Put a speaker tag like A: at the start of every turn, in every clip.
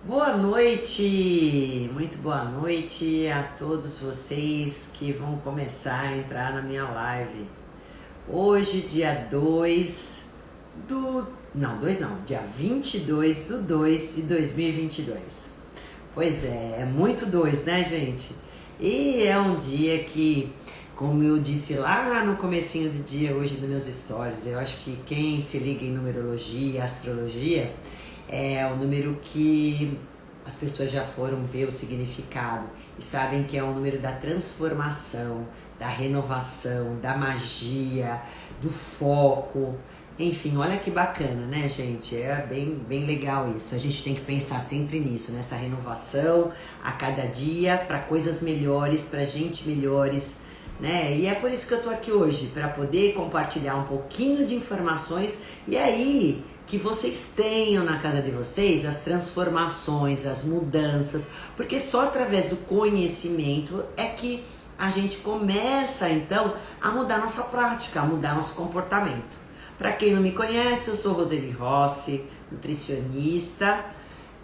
A: Boa noite, muito boa noite a todos vocês que vão começar a entrar na minha live. Hoje, dia 2 do... Não, 2 não, dia 22 do 2 de 2022. Pois é muito 2, né, gente? E é um dia que, como eu disse lá no comecinho do dia, hoje nos meus stories, eu acho que quem se liga em numerologia e astrologia é o número que as pessoas já foram ver o significado e sabem que é o número da transformação, da renovação, da magia, do foco. Enfim, olha que bacana, né, gente? É bem legal isso. A gente tem que pensar sempre nisso, nessa renovação a cada dia para coisas melhores, para gente melhores, né? E é por isso que eu tô aqui hoje, para poder compartilhar um pouquinho de informações e aí que vocês tenham na casa de vocês as transformações, as mudanças, porque só através do conhecimento é que a gente começa então a mudar nossa prática, a mudar nosso comportamento. Para quem não me conhece, eu sou Roseli Rossi, nutricionista,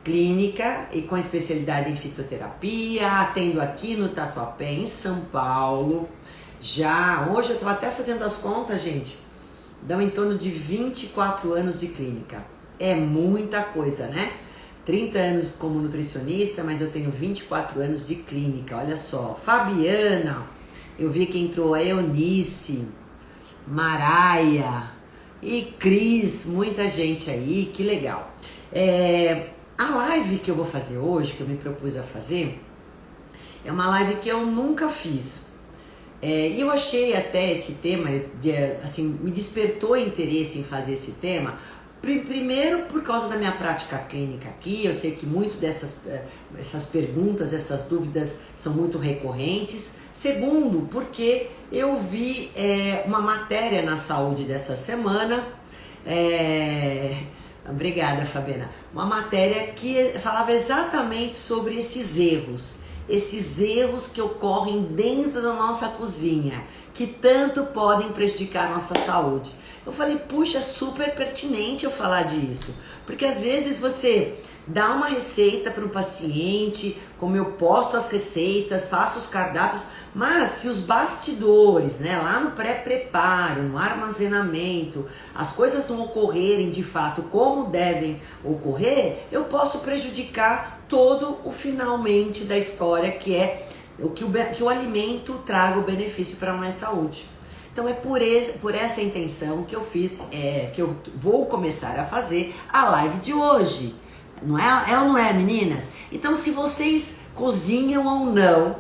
A: clínica e com especialidade em fitoterapia, atendo aqui no Tatuapé, em São Paulo. Hoje eu estou até fazendo as contas, gente, dão em torno de 24 anos de clínica. É muita coisa, né? 30 anos como nutricionista, mas eu tenho 24 anos de clínica, olha só. Fabiana, eu vi que entrou a Eunice, Maraia e Cris, muita gente aí, que legal. A live que eu vou fazer hoje, que eu me propus a fazer, é uma live que eu nunca fiz. E eu achei até esse tema, assim, me despertou interesse em fazer esse tema, primeiro por causa da minha prática clínica aqui. Eu sei que muito essas perguntas, essas dúvidas são muito recorrentes. Segundo, porque eu vi uma matéria na Saúde dessa semana, obrigada, Fabiana, uma matéria que falava exatamente sobre esses erros que ocorrem dentro da nossa cozinha, que tanto podem prejudicar a nossa saúde. Eu falei, puxa, é super pertinente eu falar disso, porque às vezes você dá uma receita para um paciente, como eu posto as receitas, faço os cardápios, mas se os bastidores, né, lá no pré-preparo, no armazenamento, as coisas não ocorrerem de fato como devem ocorrer, eu posso prejudicar todo o finalmente da história, que é que o alimento traga o benefício para a minha saúde. Então é por essa intenção que eu fiz, que eu vou começar a fazer a live de hoje. Não é ou não é, meninas? Então, se vocês cozinham ou não,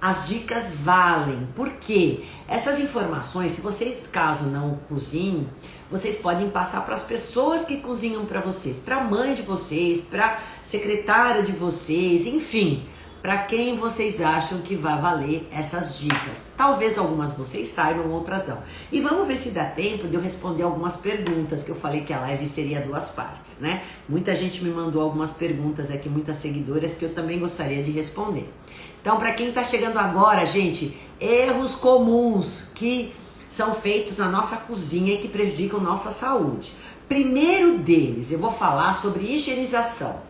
A: as dicas valem. Por quê? Essas informações, se vocês, caso não cozinhem, vocês podem passar para as pessoas que cozinham para vocês, para a mãe de vocês, para a secretária de vocês, enfim, para quem vocês acham que vai valer essas dicas. Talvez algumas vocês saibam, outras não. E vamos ver se dá tempo de eu responder algumas perguntas, que eu falei que a live seria 2 partes, né? Muita gente me mandou algumas perguntas aqui, muitas seguidoras, que eu também gostaria de responder. Então, para quem está chegando agora, gente, erros comuns que são feitos na nossa cozinha e que prejudicam nossa saúde. Primeiro deles, eu vou falar sobre higienização.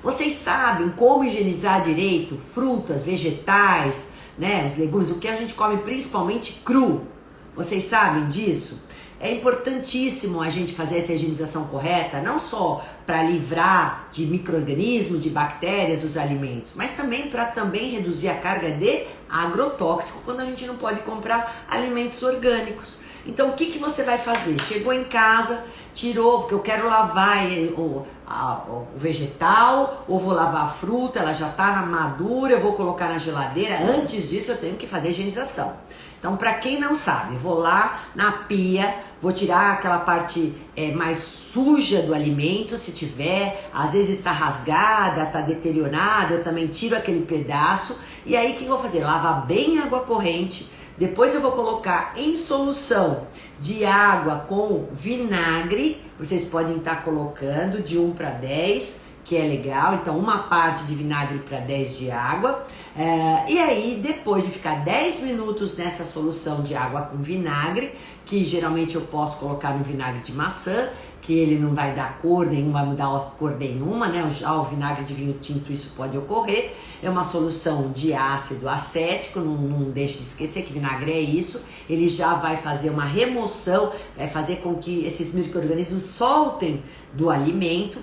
A: Vocês sabem como higienizar direito frutas, vegetais, né, os legumes, o que a gente come principalmente cru? Vocês sabem disso? É importantíssimo a gente fazer essa higienização correta, não só para livrar de micro-organismos, de bactérias os alimentos, mas também para reduzir a carga de agrotóxico quando a gente não pode comprar alimentos orgânicos. Então, o que você vai fazer? Chegou em casa, tirou, porque eu quero lavar o vegetal, ou vou lavar a fruta, ela já está madura, eu vou colocar na geladeira. Antes disso, eu tenho que fazer a higienização. Então, para quem não sabe, eu vou lá na pia, vou tirar aquela parte mais suja do alimento, se tiver, às vezes está rasgada, está deteriorada, eu também tiro aquele pedaço. E aí, o que eu vou fazer? Lavar bem água corrente. Depois eu vou colocar em solução de água com vinagre. Vocês podem estar colocando de 1 para 10, que é legal. Então, uma parte de vinagre para 10 de água. E aí, depois de ficar 10 minutos nessa solução de água com vinagre, que geralmente eu posso colocar no vinagre de maçã, que ele não vai dar cor nenhuma, vai mudar cor nenhuma, né? Já o vinagre de vinho tinto isso pode ocorrer. É uma solução de ácido acético, não deixe de esquecer que vinagre é isso. Ele já vai fazer uma remoção, vai fazer com que esses micro-organismos soltem do alimento.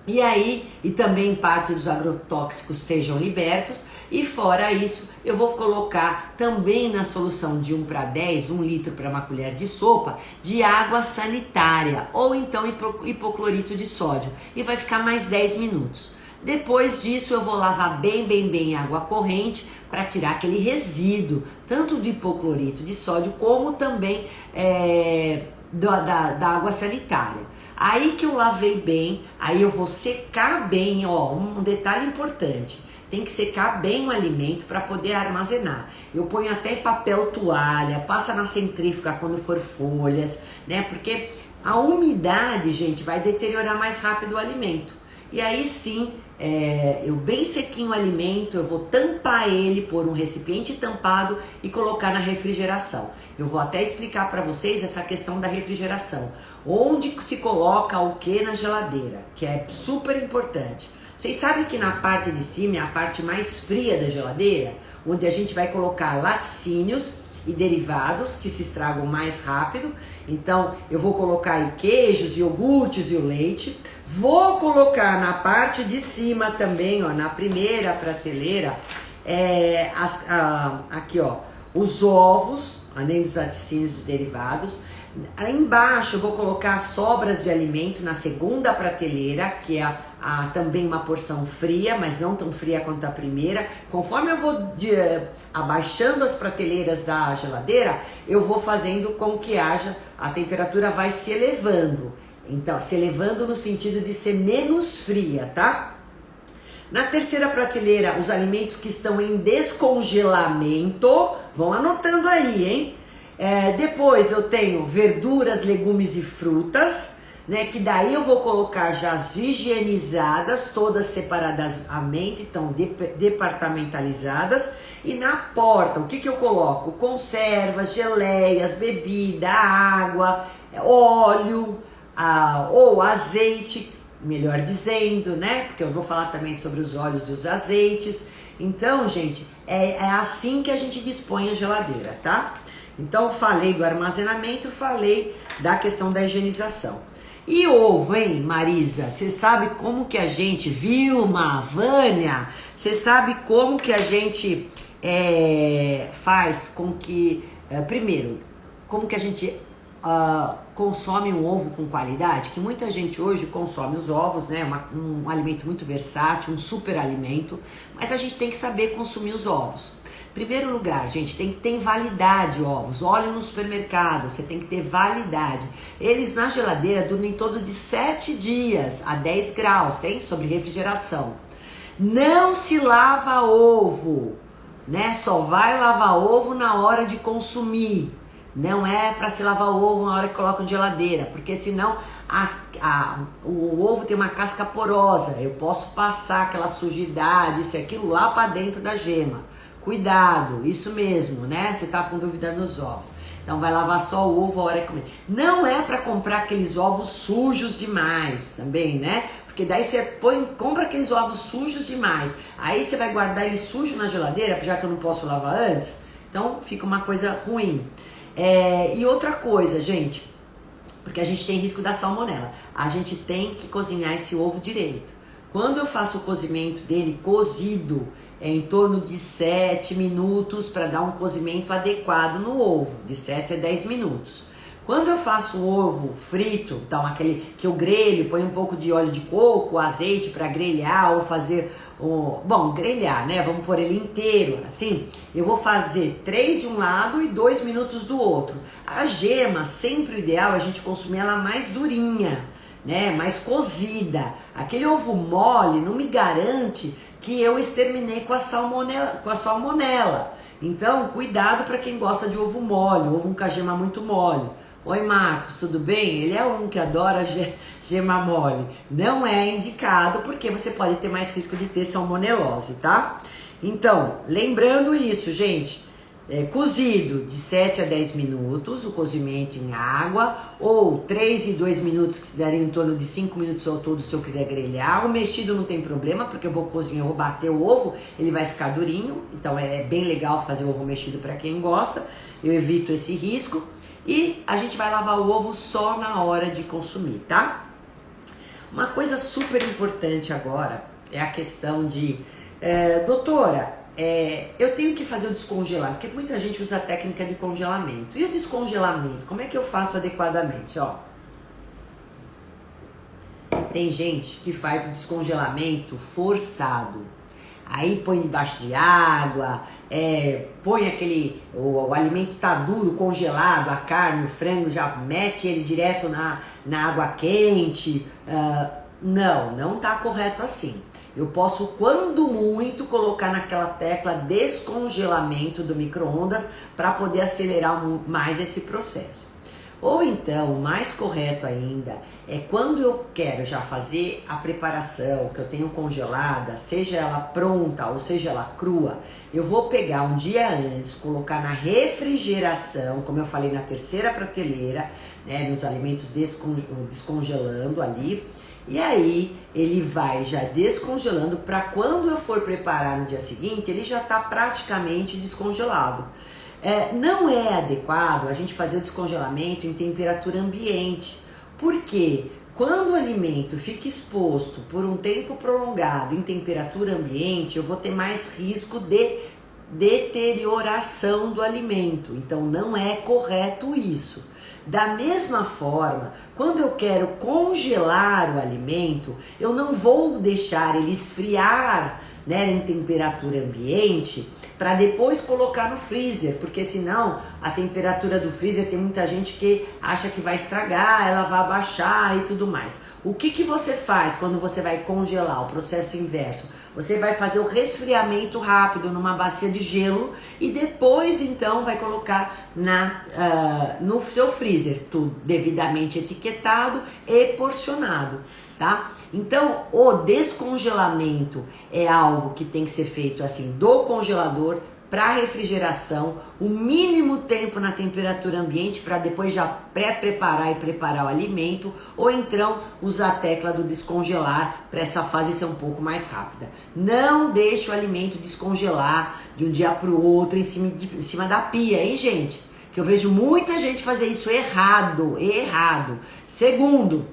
A: E aí, e também parte dos agrotóxicos sejam libertos. E fora isso, eu vou colocar também na solução de 1 para 10, 1 litro para uma colher de sopa, de água sanitária, ou então hipoclorito de sódio. E vai ficar mais 10 minutos. Depois disso, eu vou lavar bem água corrente para tirar aquele resíduo, tanto do hipoclorito de sódio, como também da água sanitária. Aí que eu lavei bem, aí eu vou secar bem, ó, um detalhe importante, tem que secar bem o alimento para poder armazenar. Eu ponho até papel toalha, passa na centrífuga quando for folhas, né? Porque a umidade, gente, vai deteriorar mais rápido o alimento. E aí sim, eu bem sequinho o alimento, eu vou tampar ele, pôr um recipiente tampado e colocar na refrigeração. Eu vou até explicar para vocês essa questão da refrigeração. Onde se coloca o que na geladeira, que é super importante. Vocês sabem que na parte de cima é a parte mais fria da geladeira, onde a gente vai colocar laticínios e derivados que se estragam mais rápido. Então eu vou colocar aí queijos, iogurtes e o leite. Vou colocar na parte de cima também, ó, na primeira prateleira, aqui ó, os ovos, além dos laticínios e dos derivados. Aí embaixo eu vou colocar sobras de alimento na segunda prateleira, que é também uma porção fria, mas não tão fria quanto a primeira. Conforme eu vou abaixando as prateleiras da geladeira, eu vou fazendo com que a temperatura vai se elevando. Então, se elevando no sentido de ser menos fria, tá? Na terceira prateleira, os alimentos que estão em descongelamento, vão anotando aí, hein? Depois eu tenho verduras, legumes e frutas, né? Que daí eu vou colocar já as higienizadas, todas separadamente, então departamentalizadas. E na porta, o que eu coloco? Conservas, geleias, bebida, água, óleo, ou azeite, melhor dizendo, né? Porque eu vou falar também sobre os óleos e os azeites. Então, gente, é assim que a gente dispõe a geladeira, tá? Então, falei do armazenamento, falei da questão da higienização. E ovo, hein, Marisa? Você sabe como que a gente, Vilma, Vânia, você sabe como que a gente faz com que, primeiro, como que a gente consome um ovo com qualidade? Que muita gente hoje consome os ovos, né? Um alimento muito versátil, um super alimento, mas a gente tem que saber consumir os ovos. Primeiro lugar, gente, tem validade ovos. Olhem no supermercado, você tem que ter validade. Eles na geladeira duram em torno de 7 dias a 10 graus, tem? Sobre refrigeração. Não se lava ovo, né? Só vai lavar ovo na hora de consumir. Não é para se lavar o ovo na hora que coloca na geladeira, porque senão o ovo tem uma casca porosa. Eu posso passar aquela sujidade, isso e aquilo lá para dentro da gema. Cuidado, isso mesmo, né? Você tá com dúvida nos ovos. Então vai lavar só o ovo a hora de comer. Não é para comprar aqueles ovos sujos demais também, né? Porque daí você compra aqueles ovos sujos demais. Aí você vai guardar ele sujo na geladeira, já que eu não posso lavar antes. Então fica uma coisa ruim. E outra coisa, gente, porque a gente tem risco da salmonela. A gente tem que cozinhar esse ovo direito. Quando eu faço o cozimento dele cozido, em torno de 7 minutos para dar um cozimento adequado no ovo, de 7 a 10 minutos. Quando eu faço o ovo frito, então aquele que eu grelho, põe um pouco de óleo de coco, azeite para grelhar ou fazer grelhar, né? Vamos pôr ele inteiro, assim. Eu vou fazer 3 de um lado e 2 minutos do outro. A gema, sempre o ideal é a gente consumir ela mais durinha, né? Mais cozida. Aquele ovo mole não me garante que eu exterminei com a salmonela. Então, cuidado para quem gosta de ovo mole, ovo com a gema muito mole. Oi, Marcos, tudo bem? Ele é um que adora gema mole. Não é indicado porque você pode ter mais risco de ter salmonelose, tá? Então, lembrando isso, gente, cozido de 7 a 10 minutos, o cozimento em água, ou 3 e 2 minutos, que se daria em torno de 5 minutos ao todo se eu quiser grelhar. O mexido não tem problema, porque eu vou cozinhar, eu vou bater o ovo, ele vai ficar durinho, então é bem legal fazer o ovo mexido para quem gosta, eu evito esse risco. E a gente vai lavar o ovo só na hora de consumir, tá? Uma coisa super importante agora é a questão de, doutora, eu tenho que fazer o descongelamento, porque muita gente usa a técnica de congelamento. E o descongelamento, como é que eu faço adequadamente? Ó, tem gente que faz o descongelamento forçado. Aí põe debaixo de água, põe o alimento tá duro, congelado, a carne, o frango, já mete ele direto na água quente. Não tá correto assim. Eu posso, quando muito, colocar naquela tecla descongelamento do micro-ondas para poder acelerar mais esse processo. Ou então, o mais correto ainda, é quando eu quero já fazer a preparação, que eu tenho congelada, seja ela pronta ou seja ela crua, eu vou pegar um dia antes, colocar na refrigeração, como eu falei, na terceira prateleira, né, nos alimentos descongelando ali, e aí ele vai já descongelando para quando eu for preparar no dia seguinte, ele já está praticamente descongelado. Não é adequado a gente fazer o descongelamento em temperatura ambiente, porque quando o alimento fica exposto por um tempo prolongado em temperatura ambiente, eu vou ter mais risco de deterioração do alimento, então não é correto isso. Da mesma forma, quando eu quero congelar o alimento, eu não vou deixar ele esfriar, né, em temperatura ambiente, para depois colocar no freezer, porque senão a temperatura do freezer, tem muita gente que acha que vai estragar, ela vai abaixar e tudo mais. O que você faz quando você vai congelar? O processo inverso. Você vai fazer o resfriamento rápido numa bacia de gelo e depois então vai colocar no seu freezer, tudo devidamente etiquetado e porcionado, tá? Então, o descongelamento é algo que tem que ser feito assim, do congelador para refrigeração, o mínimo tempo na temperatura ambiente para depois já pré-preparar e preparar o alimento, ou então usar a tecla do descongelar para essa fase ser um pouco mais rápida. Não deixe o alimento descongelar de um dia para o outro em cima da pia, hein, gente? Que eu vejo muita gente fazer isso errado. Segundo,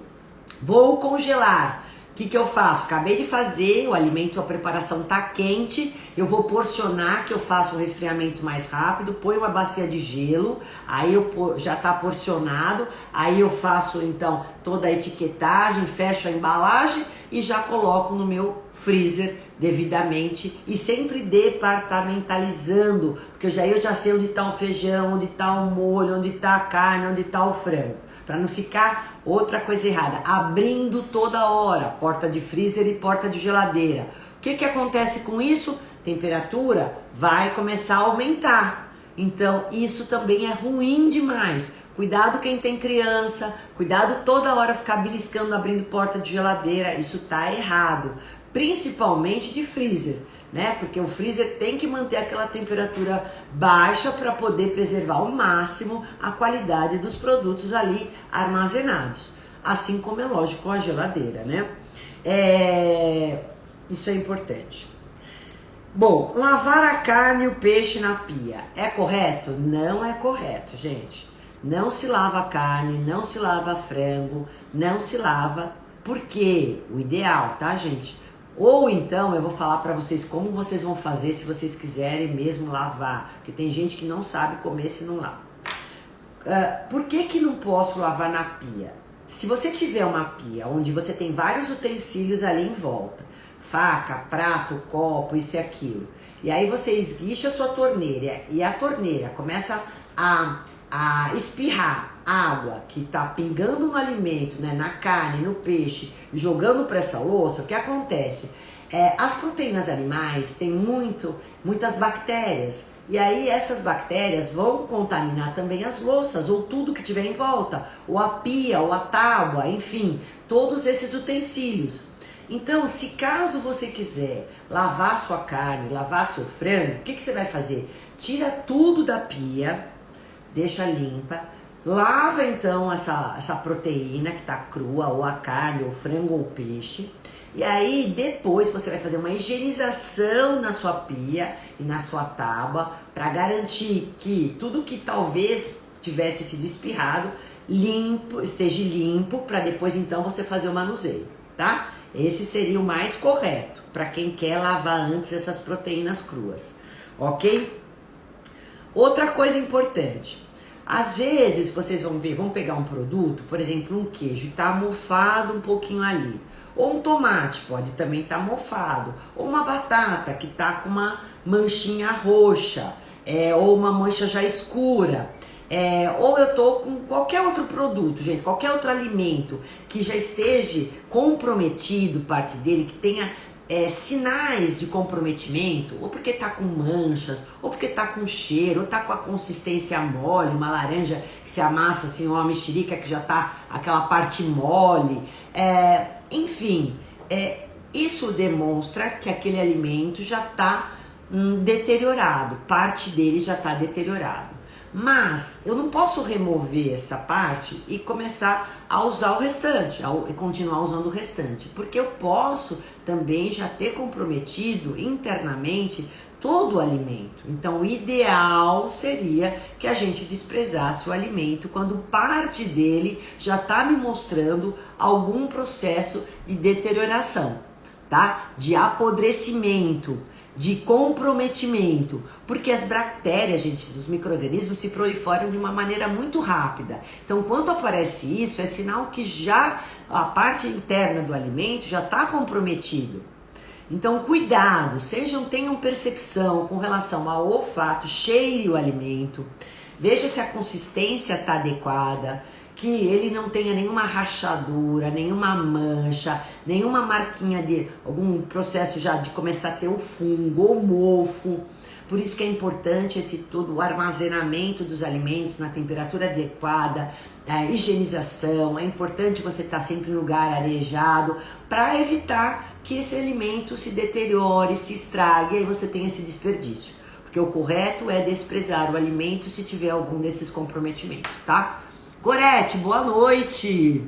A: vou congelar. O que eu faço? Acabei de fazer, o alimento, a preparação tá quente, eu vou porcionar, que eu faço o resfriamento mais rápido, ponho uma bacia de gelo, aí já tá porcionado, aí eu faço então toda a etiquetagem, fecho a embalagem e já coloco no meu freezer devidamente e sempre departamentalizando, porque eu já sei onde tá o feijão, onde tá o molho, onde tá a carne, onde tá o frango. Para não ficar outra coisa errada, abrindo toda hora, porta de freezer e porta de geladeira. O que acontece com isso? Temperatura vai começar a aumentar. Então isso também é ruim demais. Cuidado quem tem criança, cuidado toda hora ficar beliscando, abrindo porta de geladeira, isso tá errado. Principalmente de freezer, né? Porque o freezer tem que manter aquela temperatura baixa para poder preservar ao máximo a qualidade dos produtos ali armazenados. Assim como é lógico com a geladeira, né? Isso é importante. Bom, lavar a carne e o peixe na pia é correto? Não é correto, gente. Não se lava a carne, não se lava frango, não se lava, porque o ideal, tá, gente? Ou então eu vou falar para vocês como vocês vão fazer se vocês quiserem mesmo lavar, porque tem gente que não sabe comer se não lava. Por que não posso lavar na pia? Se você tiver uma pia onde você tem vários utensílios ali em volta, faca, prato, copo, isso e aquilo, e aí você esguicha a sua torneira e a torneira começa a espirrar água que está pingando no alimento, né, na carne, no peixe, e jogando para essa louça, o que acontece? As proteínas animais têm muitas bactérias, e aí essas bactérias vão contaminar também as louças, ou tudo que tiver em volta, ou a pia, ou a tábua, enfim, todos esses utensílios. Então, se caso você quiser lavar sua carne, lavar seu frango, o que você vai fazer? tira tudo da pia, deixa limpa, lava então essa proteína que tá crua, ou a carne, ou frango, ou peixe. E aí depois você vai fazer uma higienização na sua pia e na sua tábua para garantir que tudo que talvez tivesse sido espirrado esteja limpo, para depois então você fazer o manuseio, tá? Esse seria o mais correto para quem quer lavar antes essas proteínas cruas, ok? Outra coisa importante, às vezes vocês vão ver, vão pegar um produto, por exemplo um queijo, e tá mofado um pouquinho ali. Ou um tomate pode também estar mofado, ou uma batata que está com uma manchinha roxa, ou uma mancha já escura, ou eu tô com qualquer outro produto, gente, qualquer outro alimento que já esteja comprometido, parte dele, que tenha sinais de comprometimento, ou porque tá com manchas, ou porque tá com cheiro, ou tá com a consistência mole, uma laranja que se amassa assim, uma mexerica que já tá aquela parte mole, enfim, isso demonstra que aquele alimento já está deteriorado, parte dele já está deteriorado. Mas eu não posso remover essa parte e começar a usar o restante, e continuar usando o restante, porque eu posso também já ter comprometido internamente todo o alimento. Então o ideal seria que a gente desprezasse o alimento quando parte dele já está me mostrando algum processo de deterioração, tá? De apodrecimento, de comprometimento, porque as bactérias, gente, os micro-organismos se proliferam de uma maneira muito rápida. Então quando aparece isso, é sinal que já a parte interna do alimento já está comprometido. Então cuidado, tenham percepção com relação ao olfato, cheire o alimento, veja se a consistência está adequada, que ele não tenha nenhuma rachadura, nenhuma mancha, nenhuma marquinha de algum processo já de começar a ter o fungo ou mofo. Por isso que é importante o armazenamento dos alimentos na temperatura adequada, a higienização. É importante você estar sempre em lugar arejado para evitar que esse alimento se deteriore, se estrague e aí você tenha esse desperdício. Porque o correto é desprezar o alimento se tiver algum desses comprometimentos, tá? Gorete, boa noite!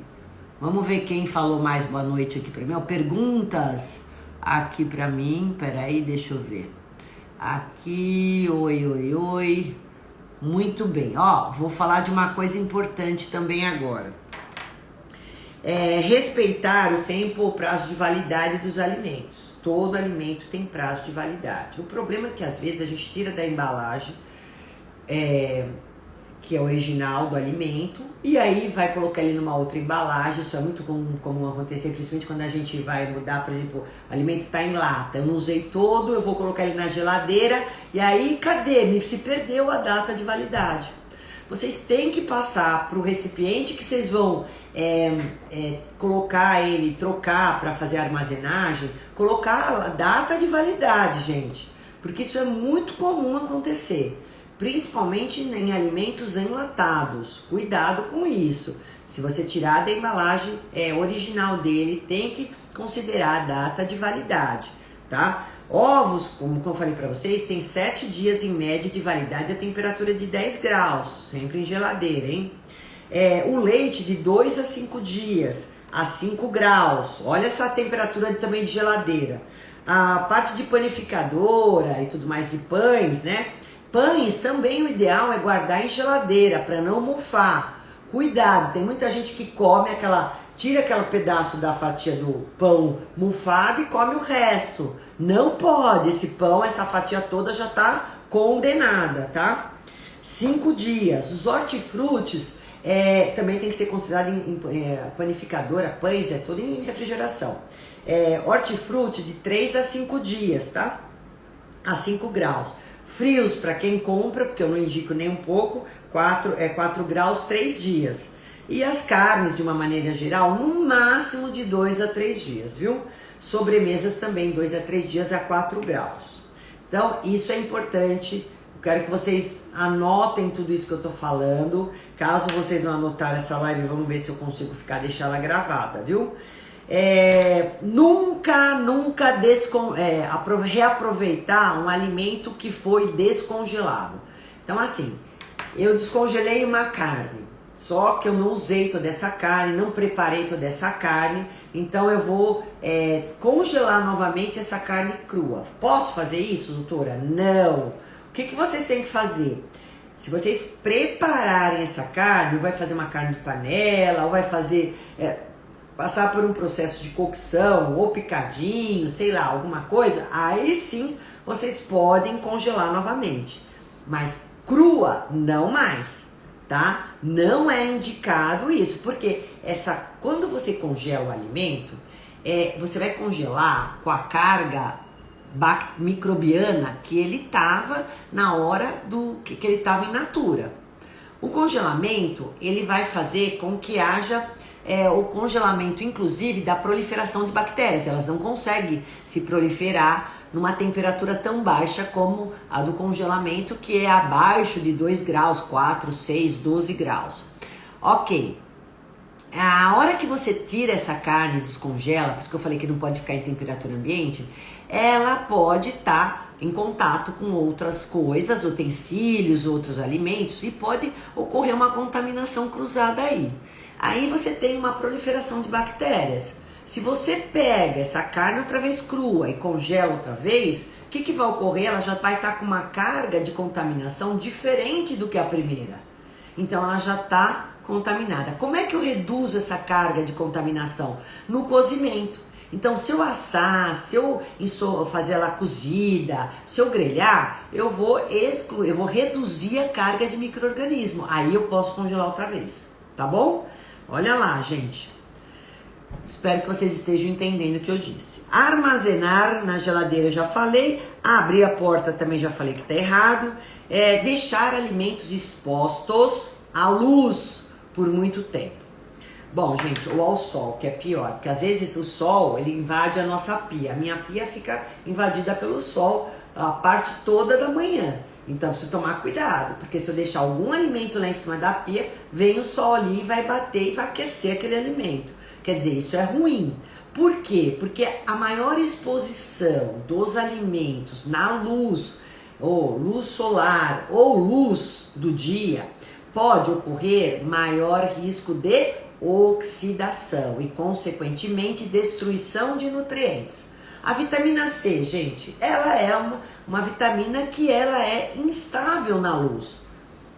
A: Vamos ver quem falou mais boa noite aqui pra mim. Perguntas aqui pra mim. Peraí, deixa eu ver. Aqui, oi. Muito bem. Vou falar de uma coisa importante também agora. Respeitar o tempo ou prazo de validade dos alimentos. Todo alimento tem prazo de validade. O problema é que às vezes a gente tira da embalagem, que é original do alimento, e aí vai colocar ele numa outra embalagem. Isso é muito comum acontecer, principalmente quando a gente vai mudar, por exemplo, o alimento está em lata, eu não usei todo, eu vou colocar ele na geladeira, e aí cadê? Se perdeu a data de validade. Vocês têm que passar para o recipiente que vocês vão colocar ele, trocar para fazer a armazenagem, colocar a data de validade, gente, porque isso é muito comum acontecer. Principalmente em alimentos enlatados. Cuidado com isso. Se você tirar da embalagem original dele, tem que considerar a data de validade, tá? Ovos, como eu falei para vocês, tem 7 dias em média de validade a temperatura de 10 graus, sempre em geladeira, hein? O leite de 2 a 5 dias, a 5 graus. Olha essa temperatura também de geladeira. A parte de panificadora e tudo mais de pães, né? Pães também o ideal é guardar em geladeira para não mofar. Cuidado, tem muita gente que come tira aquele pedaço da fatia do pão mofado e come o resto. Não pode, esse pão, essa fatia toda já está condenada, tá? 5 dias. Os hortifrutis também tem que ser considerado em panificadora, pães, tudo em refrigeração. Hortifruti de 3 a 5 dias, tá? A 5 graus. Frios para quem compra, porque eu não indico nem um pouco, 4 graus, 3 dias. E as carnes, de uma maneira geral, no máximo de 2 a 3 dias, viu? Sobremesas também, 2 a 3 dias a 4 graus. Então, isso é importante. Eu quero que vocês anotem tudo isso que eu tô falando. Caso vocês não anotarem essa live, vamos ver se eu consigo deixar ela gravada, viu? nunca reaproveitar um alimento que foi descongelado. Então assim, eu descongelei uma carne, só que eu não usei toda essa carne, não preparei toda essa carne, então eu vou congelar novamente essa carne crua. Posso fazer isso, doutora? Não. O que vocês têm que fazer? Se vocês prepararem essa carne, ou vai fazer uma carne de panela, ou vai fazer passar por um processo de cocção, ou picadinho, sei lá, alguma coisa, aí sim vocês podem congelar novamente. Mas crua, não mais, tá? Não é indicado isso, porque quando você congela o alimento, você vai congelar com a carga microbiana que ele estava na hora que ele estava in natura. O congelamento, ele vai fazer com que haja o congelamento, inclusive, da proliferação de bactérias. Elas não conseguem se proliferar numa temperatura tão baixa como a do congelamento, que é abaixo de 2 graus, 4, 6, 12 graus. Ok. A hora que você tira essa carne e descongela, por isso que eu falei que não pode ficar em temperatura ambiente, ela pode estar em contato com outras coisas, utensílios, outros alimentos, e pode ocorrer uma contaminação cruzada aí. Aí você tem uma proliferação de bactérias. Se você pega essa carne outra vez crua e congela outra vez, o que vai ocorrer? Ela já vai estar com uma carga de contaminação diferente do que a primeira. Então ela já está contaminada. Como é que eu reduzo essa carga de contaminação? No cozimento. Então, se eu assar, se eu fazer ela cozida, se eu grelhar, eu vou reduzir a carga de micro-organismo. Aí eu posso congelar outra vez, tá bom? Olha lá, gente. Espero que vocês estejam entendendo o que eu disse. Armazenar na geladeira eu já falei. Abrir a porta também já falei que tá errado. Deixar alimentos expostos à luz por muito tempo. Bom, gente, ou ao sol, que é pior, porque às vezes o sol, ele invade a nossa pia. A minha pia fica invadida pelo sol a parte toda da manhã. Então, preciso tomar cuidado, porque se eu deixar algum alimento lá em cima da pia, vem o sol ali e vai bater e vai aquecer aquele alimento. Quer dizer, isso é ruim. Por quê? Porque a maior exposição dos alimentos na luz, ou luz solar, ou luz do dia, pode ocorrer maior risco de oxidação e, consequentemente, destruição de nutrientes. A vitamina C, gente, ela é uma vitamina que ela é instável na luz.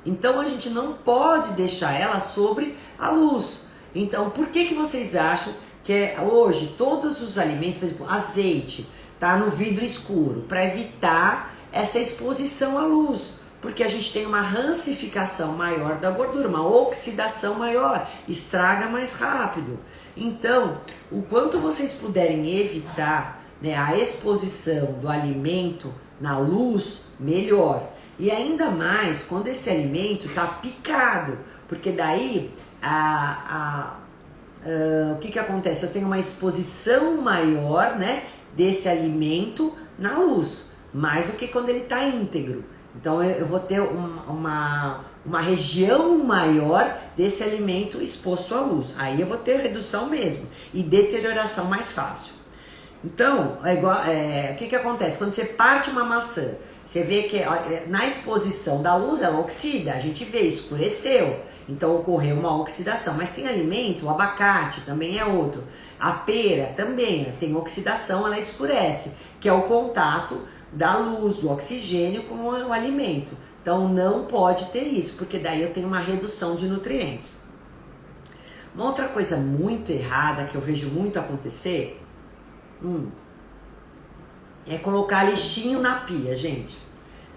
A: Então, a gente não pode deixar ela sobre a luz. Então, por que vocês acham que hoje todos os alimentos, por exemplo, azeite, tá no vidro escuro, para evitar essa exposição à luz? Porque a gente tem uma rancificação maior da gordura, uma oxidação maior, estraga mais rápido. Então, o quanto vocês puderem evitar, né, a exposição do alimento na luz, melhor. E ainda mais quando esse alimento está picado, porque daí o que acontece? Eu tenho uma exposição maior, né, desse alimento na luz, mais do que quando ele está íntegro. Então eu vou ter uma região maior desse alimento exposto à luz. Aí eu vou ter redução mesmo e deterioração mais fácil. Então, o que acontece? Quando você parte uma maçã, você vê que na exposição da luz ela oxida, a gente vê, escureceu. Então ocorreu uma oxidação. Mas tem alimento, o abacate também é outro. A pera também tem oxidação, ela escurece, que é o contato da luz, do oxigênio com o alimento. Então não pode ter isso, porque daí eu tenho uma redução de nutrientes. Uma outra coisa muito errada que eu vejo muito acontecer é colocar lixinho na pia, gente.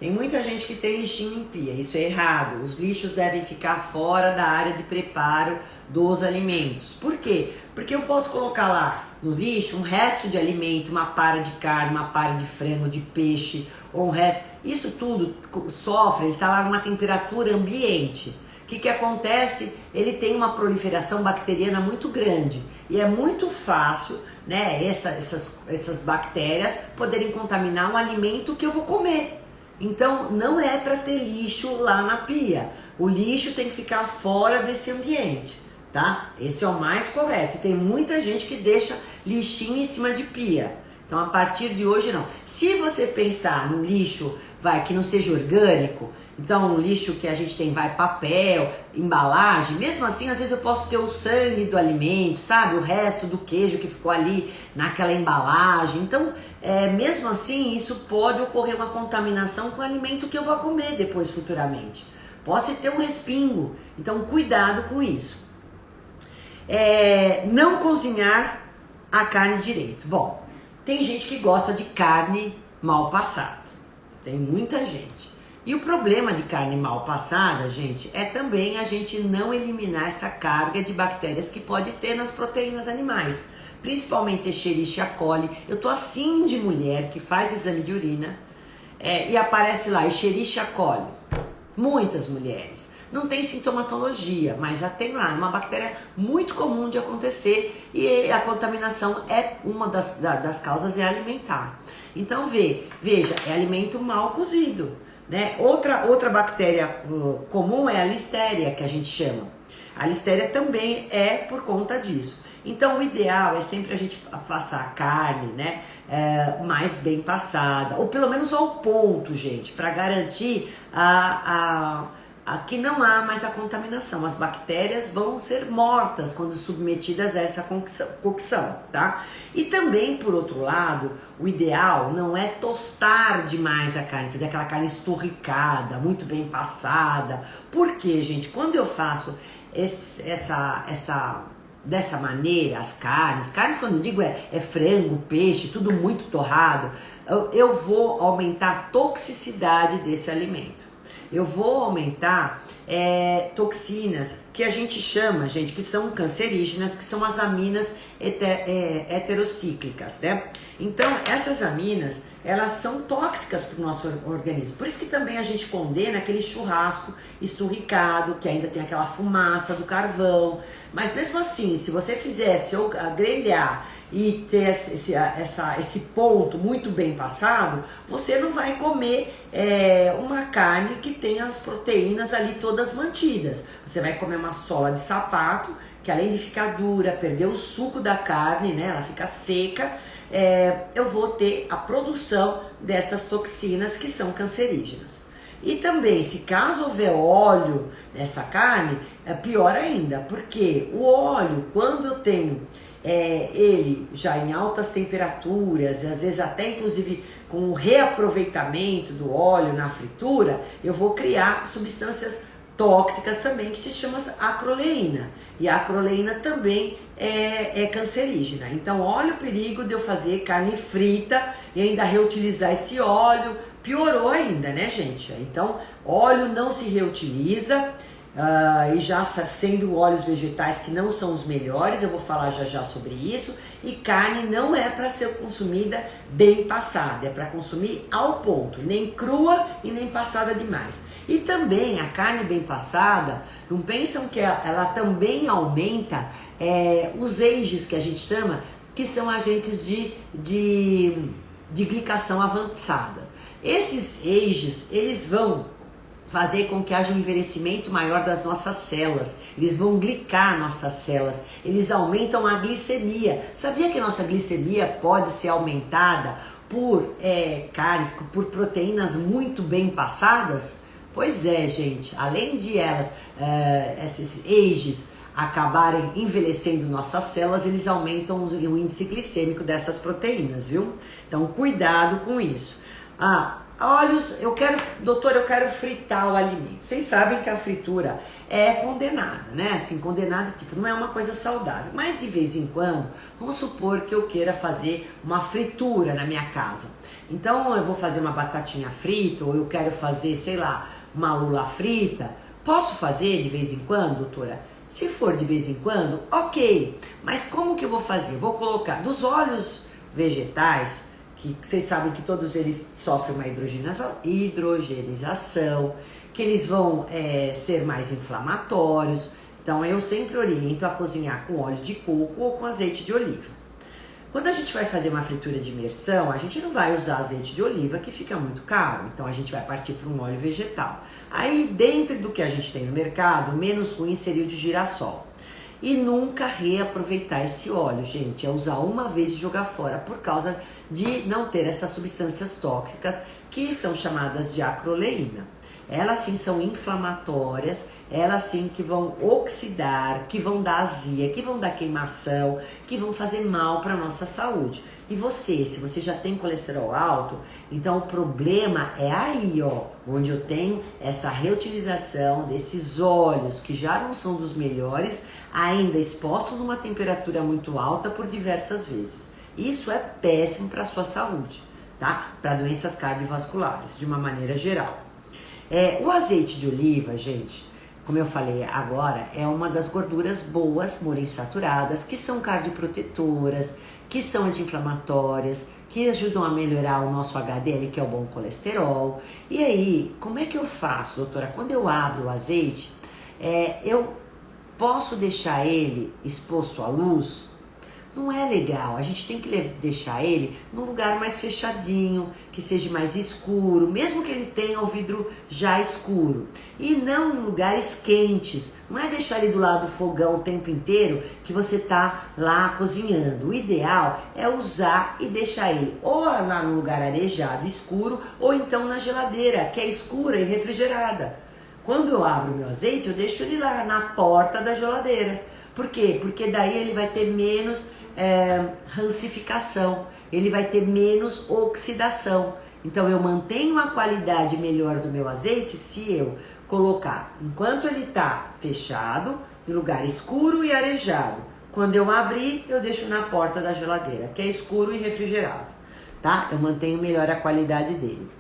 A: Tem muita gente que tem lixinho em pia, isso é errado. Os lixos devem ficar fora da área de preparo dos alimentos. Por quê? Porque eu posso colocar lá no lixo um resto de alimento, uma para de carne, uma para de frango, de peixe, ou um resto. Isso tudo sofre, ele está lá numa temperatura ambiente. O que acontece? Ele tem uma proliferação bacteriana muito grande e é muito fácil, né, essas bactérias poderem contaminar um alimento que eu vou comer. Então não é para ter lixo lá na pia. O lixo tem que ficar fora desse ambiente, tá? Esse é o mais correto. Tem muita gente que deixa lixinho em cima de pia. Então a partir de hoje não. Se você pensar num lixo que não seja orgânico, então um lixo que a gente tem papel, embalagem, mesmo assim às vezes eu posso ter o sangue do alimento, sabe? O resto do queijo que ficou ali naquela embalagem. Então mesmo assim isso pode ocorrer uma contaminação com o alimento que eu vou comer depois futuramente. Pode ter um respingo, então cuidado com isso. Não cozinhar a carne direito. Bom, tem gente que gosta de carne mal passada. Tem muita gente. E o problema de carne mal passada, gente, é também a gente não eliminar essa carga de bactérias que pode ter nas proteínas animais. Principalmente Escherichia coli. Eu tô assim de mulher que faz exame de urina e aparece lá Escherichia coli. Muitas mulheres. Não tem sintomatologia, mas já tem lá. É uma bactéria muito comum de acontecer e a contaminação uma das causas alimentar. Então veja, é alimento mal cozido, né? Outra bactéria comum é a listéria, que a gente chama. A listéria também é por conta disso. Então o ideal é sempre a gente passar a carne, né, mais bem passada, ou pelo menos ao ponto, gente, para garantir que não há mais a contaminação. As bactérias vão ser mortas quando submetidas a essa cocção, tá? E também, por outro lado, o ideal não é tostar demais a carne, fazer aquela carne esturricada, muito bem passada. Por quê, gente? Quando eu faço dessa maneira, as carnes quando eu digo é frango, peixe, tudo muito torrado, eu vou aumentar a toxicidade desse alimento. Eu vou aumentar toxinas que a gente chama, gente, que são cancerígenas, que são as aminas heterocíclicas, né? Então, essas aminas, elas são tóxicas para o nosso organismo. Por isso que também a gente condena aquele churrasco esturricado, que ainda tem aquela fumaça do carvão. Mas mesmo assim, se você fizesse ou grelhar e ter esse ponto muito bem passado, você não vai comer uma carne que tem as proteínas ali todas mantidas. Você vai comer uma sola de sapato, que além de ficar dura, perder o suco da carne, né, ela fica seca, eu vou ter a produção dessas toxinas que são cancerígenas. E também, se caso houver óleo nessa carne, é pior ainda, porque o óleo, quando eu tenho ele já em altas temperaturas, e às vezes até inclusive com o reaproveitamento do óleo na fritura, eu vou criar substâncias tóxicas também, que se chama acroleína. E a acroleína também é cancerígena. Então olha o perigo de eu fazer carne frita e ainda reutilizar esse óleo. Piorou ainda, né, gente? Então óleo não se reutiliza. E já sendo óleos vegetais que não são os melhores, eu vou falar já sobre isso. E carne não é para ser consumida bem passada, é para consumir ao ponto, nem crua e nem passada demais. E também a carne bem passada, não pensam que ela também aumenta os AGEs, que a gente chama, que são agentes de glicação avançada. Esses AGEs, eles vão fazer com que haja um envelhecimento maior das nossas células. Eles vão glicar nossas células. Eles aumentam a glicemia. Sabia que a nossa glicemia pode ser aumentada por carnes, por proteínas muito bem passadas? Pois é, gente. Além de esses AGEs acabarem envelhecendo nossas células, eles aumentam o índice glicêmico dessas proteínas, viu? Então, cuidado com isso. Óleos, eu quero fritar o alimento. Vocês sabem que a fritura é condenada, né? Assim, condenada, não é uma coisa saudável. Mas de vez em quando, vamos supor que eu queira fazer uma fritura na minha casa. Então eu vou fazer uma batatinha frita, ou eu quero fazer, sei lá, uma lula frita. Posso fazer de vez em quando, doutora? Se for de vez em quando, ok. Mas como que eu vou fazer? Vou colocar dos óleos vegetais, que vocês sabem que todos eles sofrem uma hidrogenização, que eles vão ser mais inflamatórios. Então eu sempre oriento a cozinhar com óleo de coco ou com azeite de oliva. Quando a gente vai fazer uma fritura de imersão, a gente não vai usar azeite de oliva, que fica muito caro, então a gente vai partir para um óleo vegetal. Aí dentro do que a gente tem no mercado, o menos ruim seria o de girassol. e nunca reaproveitar esse óleo, gente. É usar uma vez e jogar fora por causa de não ter essas substâncias tóxicas que são chamadas de acroleína. Elas sim são inflamatórias, elas sim que vão oxidar, que vão dar azia, que vão dar queimação, que vão fazer mal para a nossa saúde. E você, se você já tem colesterol alto, então o problema é aí, ó, onde eu tenho essa reutilização desses óleos que já não são dos melhores, ainda expostos a uma temperatura muito alta por diversas vezes. Isso é péssimo para a sua saúde, tá? Para doenças cardiovasculares, de uma maneira geral. O azeite de oliva, gente, como eu falei agora, é uma das gorduras boas, monoinsaturadas, que são cardioprotetoras, que são anti-inflamatórias, que ajudam a melhorar o nosso HDL, que é o bom colesterol. E aí, como é que eu faço, doutora? Quando eu abro o azeite, eu posso deixar ele exposto à luz? Não é legal, a gente tem que deixar ele num lugar mais fechadinho, que seja mais escuro, mesmo que ele tenha o vidro já escuro. E não em lugares quentes, não é deixar ele do lado do fogão o tempo inteiro que você tá lá cozinhando. O ideal é usar e deixar ele ou lá num lugar arejado, escuro, ou então na geladeira, que é escura e refrigerada. Quando eu abro o meu azeite, eu deixo ele lá na porta da geladeira. Por quê? Porque daí ele vai ter menos rancificação, ele vai ter menos oxidação. Então eu mantenho a qualidade melhor do meu azeite se eu colocar, enquanto ele está fechado, em lugar escuro e arejado. Quando eu abrir, eu deixo na porta da geladeira, que é escuro e refrigerado, tá? Eu mantenho melhor a qualidade dele.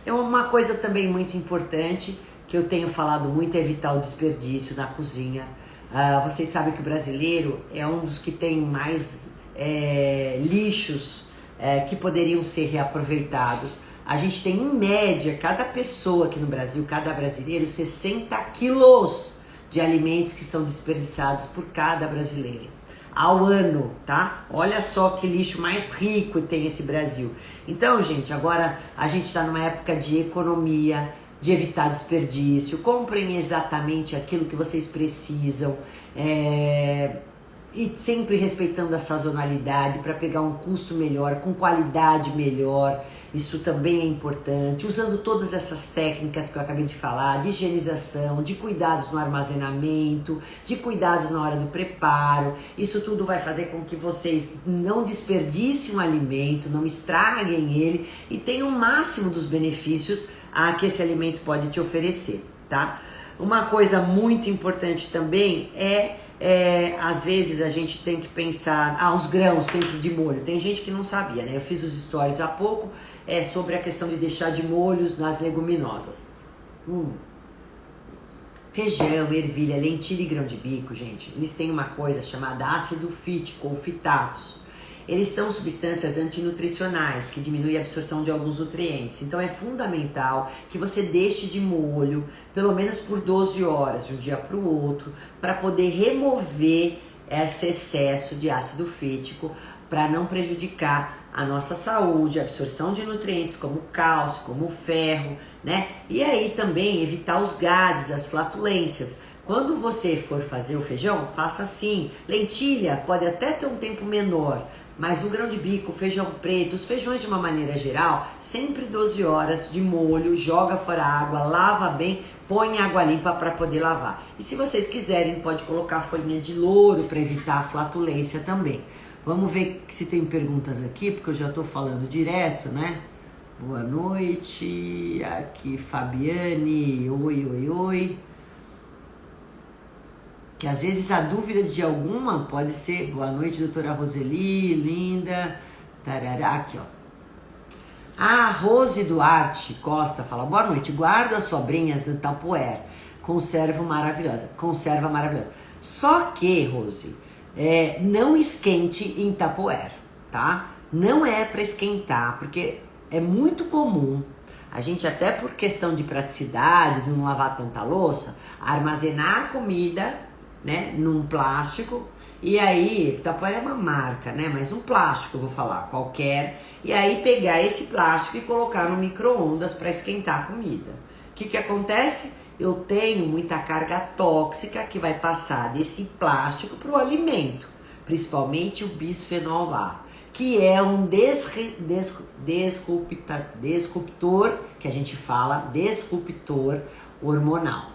A: Uma coisa também muito importante, que eu tenho falado muito, é evitar o desperdício na cozinha. Vocês sabem que o brasileiro é um dos que tem mais lixos que poderiam ser reaproveitados. A gente tem, em média, cada pessoa aqui no Brasil, cada brasileiro, 60 quilos de alimentos que são desperdiçados por cada brasileiro ao ano, tá? Olha só que lixo mais rico tem esse Brasil. Então, gente, agora a gente está numa época de economia, de evitar desperdício. Comprem exatamente aquilo que vocês precisam, e sempre respeitando a sazonalidade para pegar um custo melhor, com qualidade melhor. Isso também é importante, usando todas essas técnicas que eu acabei de falar, de higienização, de cuidados no armazenamento, de cuidados na hora do preparo. Isso tudo vai fazer com que vocês não desperdicem o alimento, não estraguem ele e tenham o máximo dos benefícios que esse alimento pode te oferecer, tá? Uma coisa muito importante também às vezes a gente tem que pensar, os grãos dentro de molho. Tem gente que não sabia, né? Eu fiz os stories há pouco sobre a questão de deixar de molhos nas leguminosas. Feijão, ervilha, lentilha e grão de bico, gente, eles têm uma coisa chamada ácido fítico ou fitatos. Eles são substâncias antinutricionais que diminuem a absorção de alguns nutrientes. Então é fundamental que você deixe de molho pelo menos por 12 horas de um dia para o outro, para poder remover esse excesso de ácido fítico, para não prejudicar a nossa saúde, a absorção de nutrientes como cálcio, como ferro, né? E aí também evitar os gases, as flatulências. Quando você for fazer o feijão, faça assim. Lentilha pode até ter um tempo menor, mas o grão de bico, o feijão preto, os feijões de uma maneira geral, sempre 12 horas de molho, joga fora a água, lava bem, põe água limpa para poder lavar. E se vocês quiserem, pode colocar folhinha de louro para evitar a flatulência também. Vamos ver se tem perguntas aqui, porque eu já estou falando direto, né? Boa noite, aqui Fabiane, oi. Que às vezes a dúvida de alguma pode ser, boa noite, doutora Roseli, linda, tarará, aqui ó. A Rose Duarte Costa fala, boa noite, guardo as sobrinhas do Tupperware, conserva maravilhosa. Só que, Rose, não esquente em Tupperware, tá? Não é para esquentar, porque é muito comum a gente, até por questão de praticidade, de não lavar tanta louça, armazenar a comida, né, num plástico, e aí, Tupperware é uma marca, né, mas um plástico, eu vou falar, qualquer, e aí pegar esse plástico e colocar no micro-ondas para esquentar a comida. O que acontece? eu tenho muita carga tóxica que vai passar desse plástico para o alimento, principalmente o bisfenol A, que é um disruptor, que a gente fala, disruptor hormonal.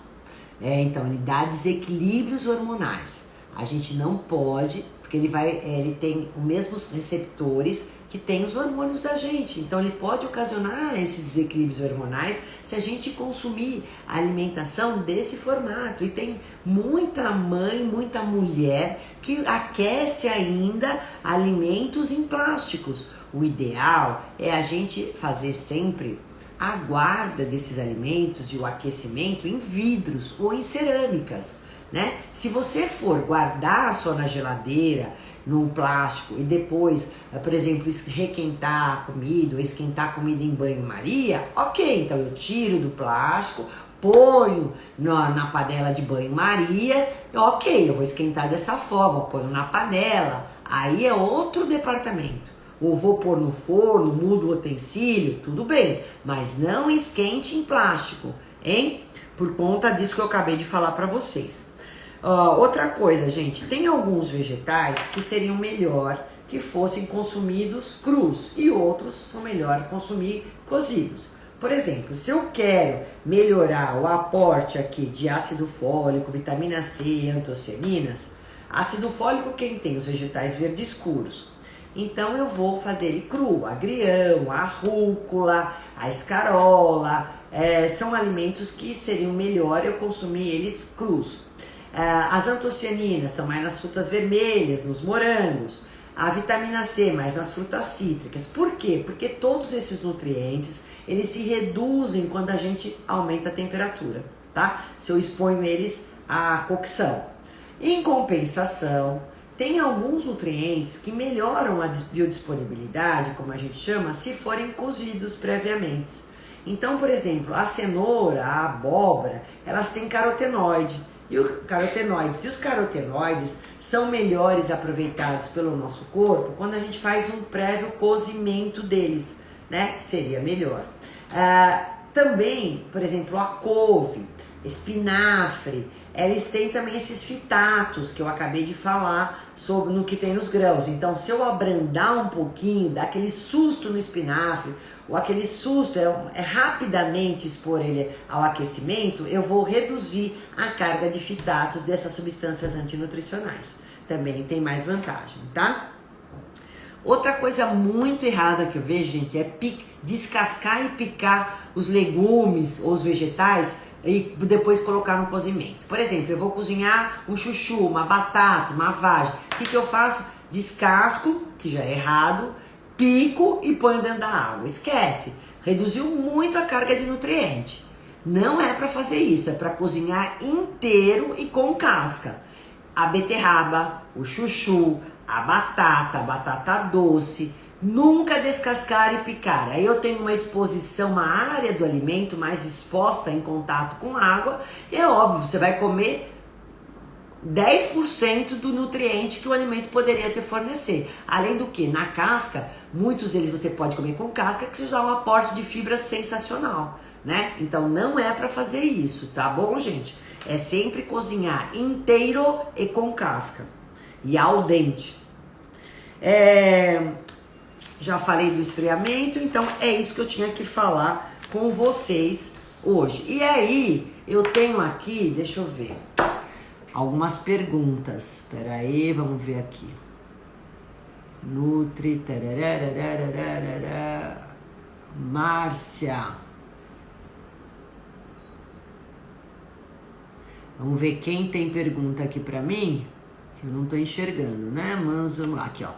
A: Então, ele dá desequilíbrios hormonais. A gente não pode, porque ele tem os mesmos receptores que tem os hormônios da gente. Então, ele pode ocasionar esses desequilíbrios hormonais se a gente consumir a alimentação desse formato. E tem muita mãe, muita mulher que aquece ainda alimentos em plásticos. O ideal é a gente fazer sempre a guarda desses alimentos e o aquecimento em vidros ou em cerâmicas, né? Se você for guardar só na geladeira, num plástico, e depois, por exemplo, requentar a comida ou esquentar a comida em banho-maria, ok, então eu tiro do plástico, ponho na panela de banho-maria, ok, eu vou esquentar dessa forma, ponho na panela, aí é outro departamento. Ou vou pôr no forno, mudo o utensílio, tudo bem, mas não esquente em plástico, hein? Por conta disso que eu acabei de falar para vocês. Outra coisa, gente, tem alguns vegetais que seriam melhor que fossem consumidos crus e outros são melhor consumir cozidos. Por exemplo, se eu quero melhorar o aporte aqui de ácido fólico, vitamina C e antocianinas, ácido fólico quem tem? Os vegetais verdes escuros. Então eu vou fazer ele cru, agrião, a rúcula, a escarola, são alimentos que seriam melhor eu consumir eles crus. As antocianinas estão mais nas frutas vermelhas, nos morangos. A vitamina C mais nas frutas cítricas. Por quê? Porque todos esses nutrientes, eles se reduzem quando a gente aumenta a temperatura, tá? Se eu exponho eles à cocção. Em compensação, tem alguns nutrientes que melhoram a biodisponibilidade, como a gente chama, se forem cozidos previamente. Então, por exemplo, a cenoura, a abóbora, elas têm carotenoides. E os carotenoides são melhores aproveitados pelo nosso corpo quando a gente faz um prévio cozimento deles, né? Seria melhor. Também, por exemplo, a couve, espinafre, eles têm também esses fitatos que eu acabei de falar sobre no que tem nos grãos. Então, se eu abrandar um pouquinho, dar aquele susto no espinafre, ou aquele susto rapidamente expor ele ao aquecimento, eu vou reduzir a carga de fitatos dessas substâncias antinutricionais. Também tem mais vantagem, tá? Outra coisa muito errada que eu vejo, gente, é descascar e picar os legumes ou os vegetais e depois colocar no cozimento. Por exemplo, eu vou cozinhar um chuchu, uma batata, uma vagem. O que eu faço? Descasco, que já é errado, pico e ponho dentro da água. Esquece, reduziu muito a carga de nutriente. Não é para fazer isso, é para cozinhar inteiro e com casca. A beterraba, o chuchu, a batata doce, nunca descascar e picar. Aí eu tenho uma exposição, uma área do alimento mais exposta em contato com água, e é óbvio, você vai comer 10% do nutriente que o alimento poderia te fornecer. Além do que, na casca, muitos deles você pode comer com casca, que isso dá um aporte de fibra sensacional, né? Então não é para fazer isso, tá bom, gente? É sempre cozinhar inteiro e com casca. E al dente. Já falei do esfriamento, então é isso que eu tinha que falar com vocês hoje. E aí, eu tenho aqui, deixa eu ver, algumas perguntas. Espera aí, vamos ver aqui. Nutri, Márcia. Vamos ver quem tem pergunta aqui pra mim, que eu não tô enxergando, né? Mas vamos lá, aqui ó.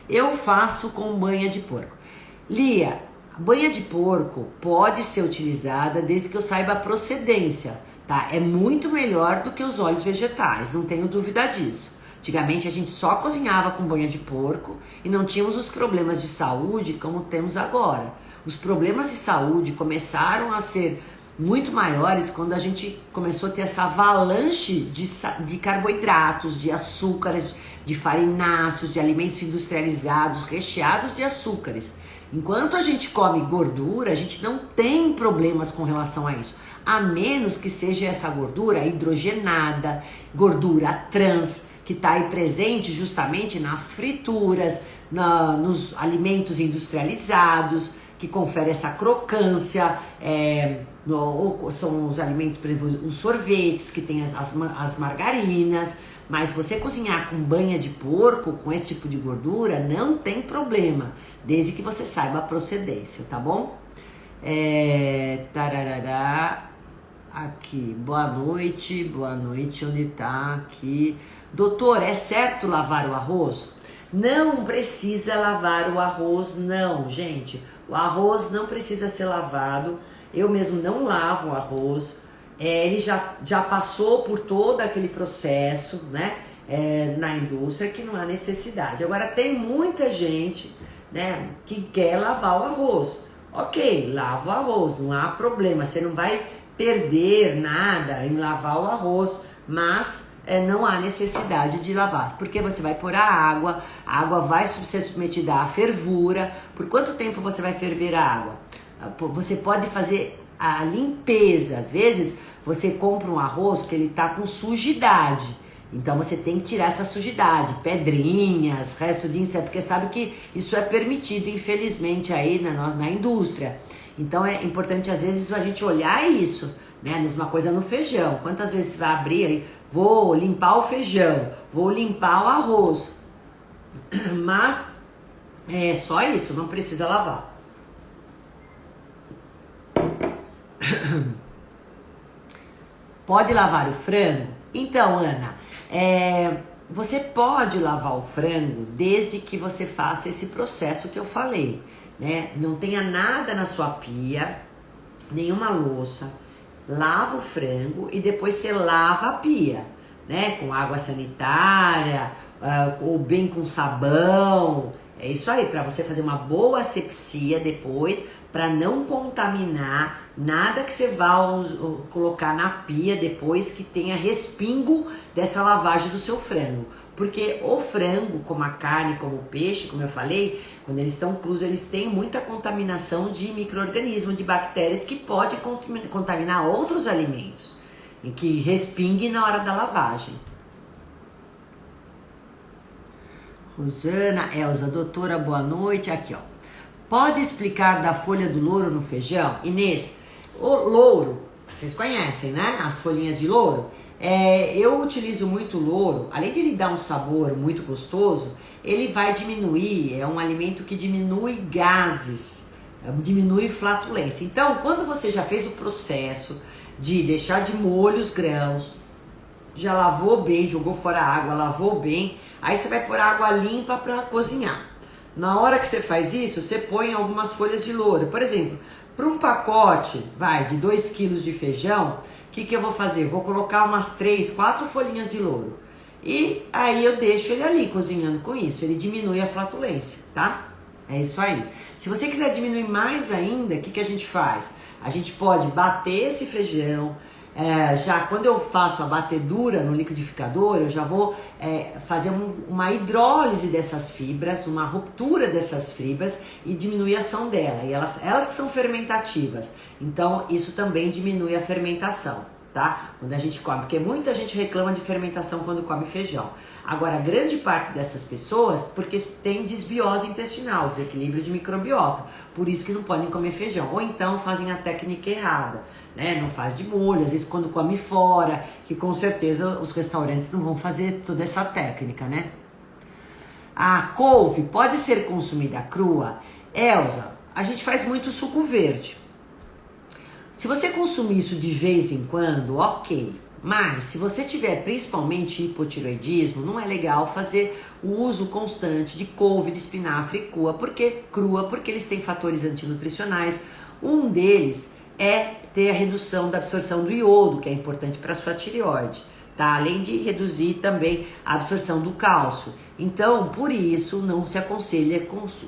A: Eu faço com banha de porco. Lia, a banha de porco pode ser utilizada desde que eu saiba a procedência, tá? É muito melhor do que os óleos vegetais, não tenho dúvida disso. Antigamente a gente só cozinhava com banha de porco e não tínhamos os problemas de saúde como temos agora. Os problemas de saúde começaram a ser muito maiores quando a gente começou a ter essa avalanche de carboidratos, de açúcares, de farináceos, de alimentos industrializados, recheados de açúcares. Enquanto a gente come gordura, a gente não tem problemas com relação a isso. a menos que seja essa gordura hidrogenada, gordura trans, que está aí presente justamente nas frituras, nos alimentos industrializados, que confere essa crocância, são os alimentos, por exemplo, os sorvetes, que tem as margarinas. Mas você cozinhar com banha de porco, com esse tipo de gordura, não tem problema, desde que você saiba a procedência, tá bom? Tararará, aqui, boa noite, onde tá? Aqui. Doutor, é certo lavar o arroz? Não precisa lavar o arroz, não, gente. O arroz não precisa ser lavado, eu mesmo não lavo o arroz. Ele já passou por todo aquele processo, né, na indústria, que não há necessidade. Agora, tem muita gente, né, que quer lavar o arroz. Ok, lava o arroz, não há problema, você não vai perder nada em lavar o arroz, mas não há necessidade de lavar, porque você vai pôr a água vai ser submetida à fervura. Por quanto tempo você vai ferver a água? Você pode fazer a limpeza. Às vezes você compra um arroz que ele tá com sujidade, então você tem que tirar essa sujidade, pedrinhas, resto de inseto, porque sabe que isso é permitido, infelizmente, aí na indústria. Então é importante às vezes a gente olhar isso, né? A mesma coisa no feijão. Quantas vezes você vai abrir aí, vou limpar o feijão, vou limpar o arroz, mas é só isso, não precisa lavar. Pode lavar o frango? Então, Ana, você pode lavar o frango desde que você faça esse processo que eu falei, né? Não tenha nada na sua pia, nenhuma louça, lava o frango e depois você lava a pia, né? Com água sanitária, ou bem com sabão. É isso aí, para você fazer uma boa asepsia depois, para não contaminar nada que você vá colocar na pia depois que tenha respingo dessa lavagem do seu frango. Porque o frango, como a carne, como o peixe, como eu falei, quando eles estão crus, eles têm muita contaminação de micro-organismos, de bactérias que pode contaminar outros alimentos e que respingue na hora da lavagem. Rosana, Elza, doutora, boa noite. Aqui, ó. Pode explicar da folha do louro no feijão? Inês, o louro, vocês conhecem, né? As folhinhas de louro. Eu utilizo muito louro, além de ele dar um sabor muito gostoso, ele vai diminuir, é um alimento que diminui gases, diminui flatulência. Então, quando você já fez o processo de deixar de molho os grãos, já lavou bem, jogou fora a água, lavou bem, aí você vai pôr água limpa para cozinhar. Na hora que você faz isso, você põe algumas folhas de louro. Por exemplo, para um pacote, de 2 kg de feijão, o que eu vou fazer? Vou colocar umas 3, 4 folhinhas de louro. E aí eu deixo ele ali cozinhando com isso. Ele diminui a flatulência, tá? É isso aí. Se você quiser diminuir mais ainda, o que a gente faz? A gente pode bater esse feijão. Já quando eu faço a batedura no liquidificador, eu já vou fazer uma hidrólise dessas fibras, uma ruptura dessas fibras e diminuir a ação dela. E elas que são fermentativas. Então, isso também diminui a fermentação, tá? Quando a gente come, porque muita gente reclama de fermentação quando come feijão. Agora, grande parte dessas pessoas, porque tem desbiose intestinal, desequilíbrio de microbiota, por isso que não podem comer feijão. Ou então fazem a técnica errada, né? Não faz de molho, às vezes quando come fora, que com certeza os restaurantes não vão fazer toda essa técnica, né? A couve pode ser consumida crua? Elza, a gente faz muito suco verde. Se você consumir isso de vez em quando, ok. Mas se você tiver principalmente hipotireoidismo, não é legal fazer o uso constante de couve, de espinafre crua, porque eles têm fatores antinutricionais. Um deles é ter a redução da absorção do iodo, que é importante para a sua tireoide, tá? Além de reduzir também a absorção do cálcio. Então, por isso, não se aconselha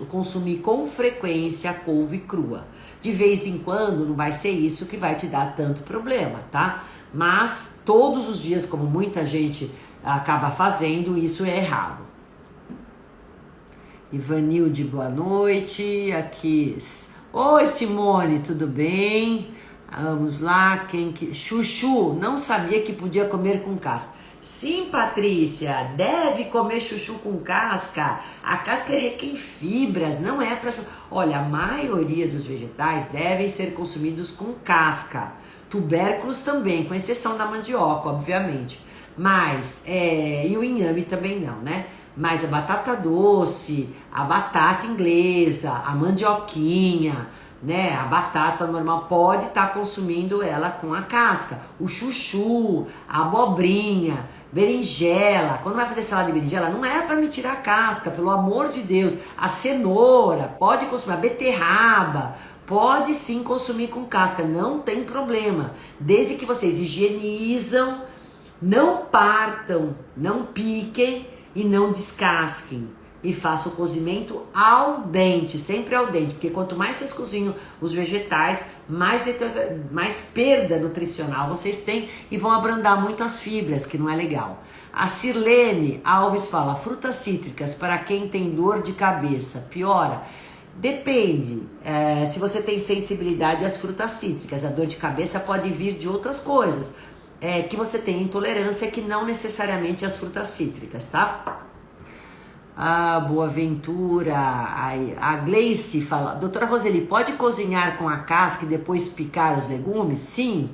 A: consumir com frequência a couve crua. De vez em quando, não vai ser isso que vai te dar tanto problema, tá? Mas todos os dias, como muita gente acaba fazendo, isso é errado. Ivanilde, boa noite. Aqui. Oi, Simone, tudo bem? Vamos lá, chuchu, não sabia que podia comer com casca. Sim, Patrícia, deve comer chuchu com casca. A casca é rica em fibras, não é para... Olha, a maioria dos vegetais devem ser consumidos com casca. Tubérculos também, com exceção da mandioca, obviamente. Mas, e o inhame também não, né? Mas a batata doce, a batata inglesa, a mandioquinha, né? A batata normal pode estar consumindo ela com a casca. O chuchu, a abobrinha, berinjela. Quando vai fazer salada de berinjela, não é para me tirar a casca, pelo amor de Deus. A cenoura, pode consumir. A beterraba, pode sim consumir com casca, não tem problema. Desde que vocês higienizam, não partam, não piquem e não descasquem. E faça o cozimento al dente, sempre al dente, porque quanto mais vocês cozinham os vegetais, mais perda nutricional vocês têm e vão abrandar muito as fibras, que não é legal. A Sirlene Alves fala, frutas cítricas para quem tem dor de cabeça, piora? Depende, se você tem sensibilidade às frutas cítricas, a dor de cabeça pode vir de outras coisas, que você tem intolerância, que não necessariamente as frutas cítricas, tá? A Boaventura, a Gleice fala, doutora Roseli, pode cozinhar com a casca e depois picar os legumes? Sim,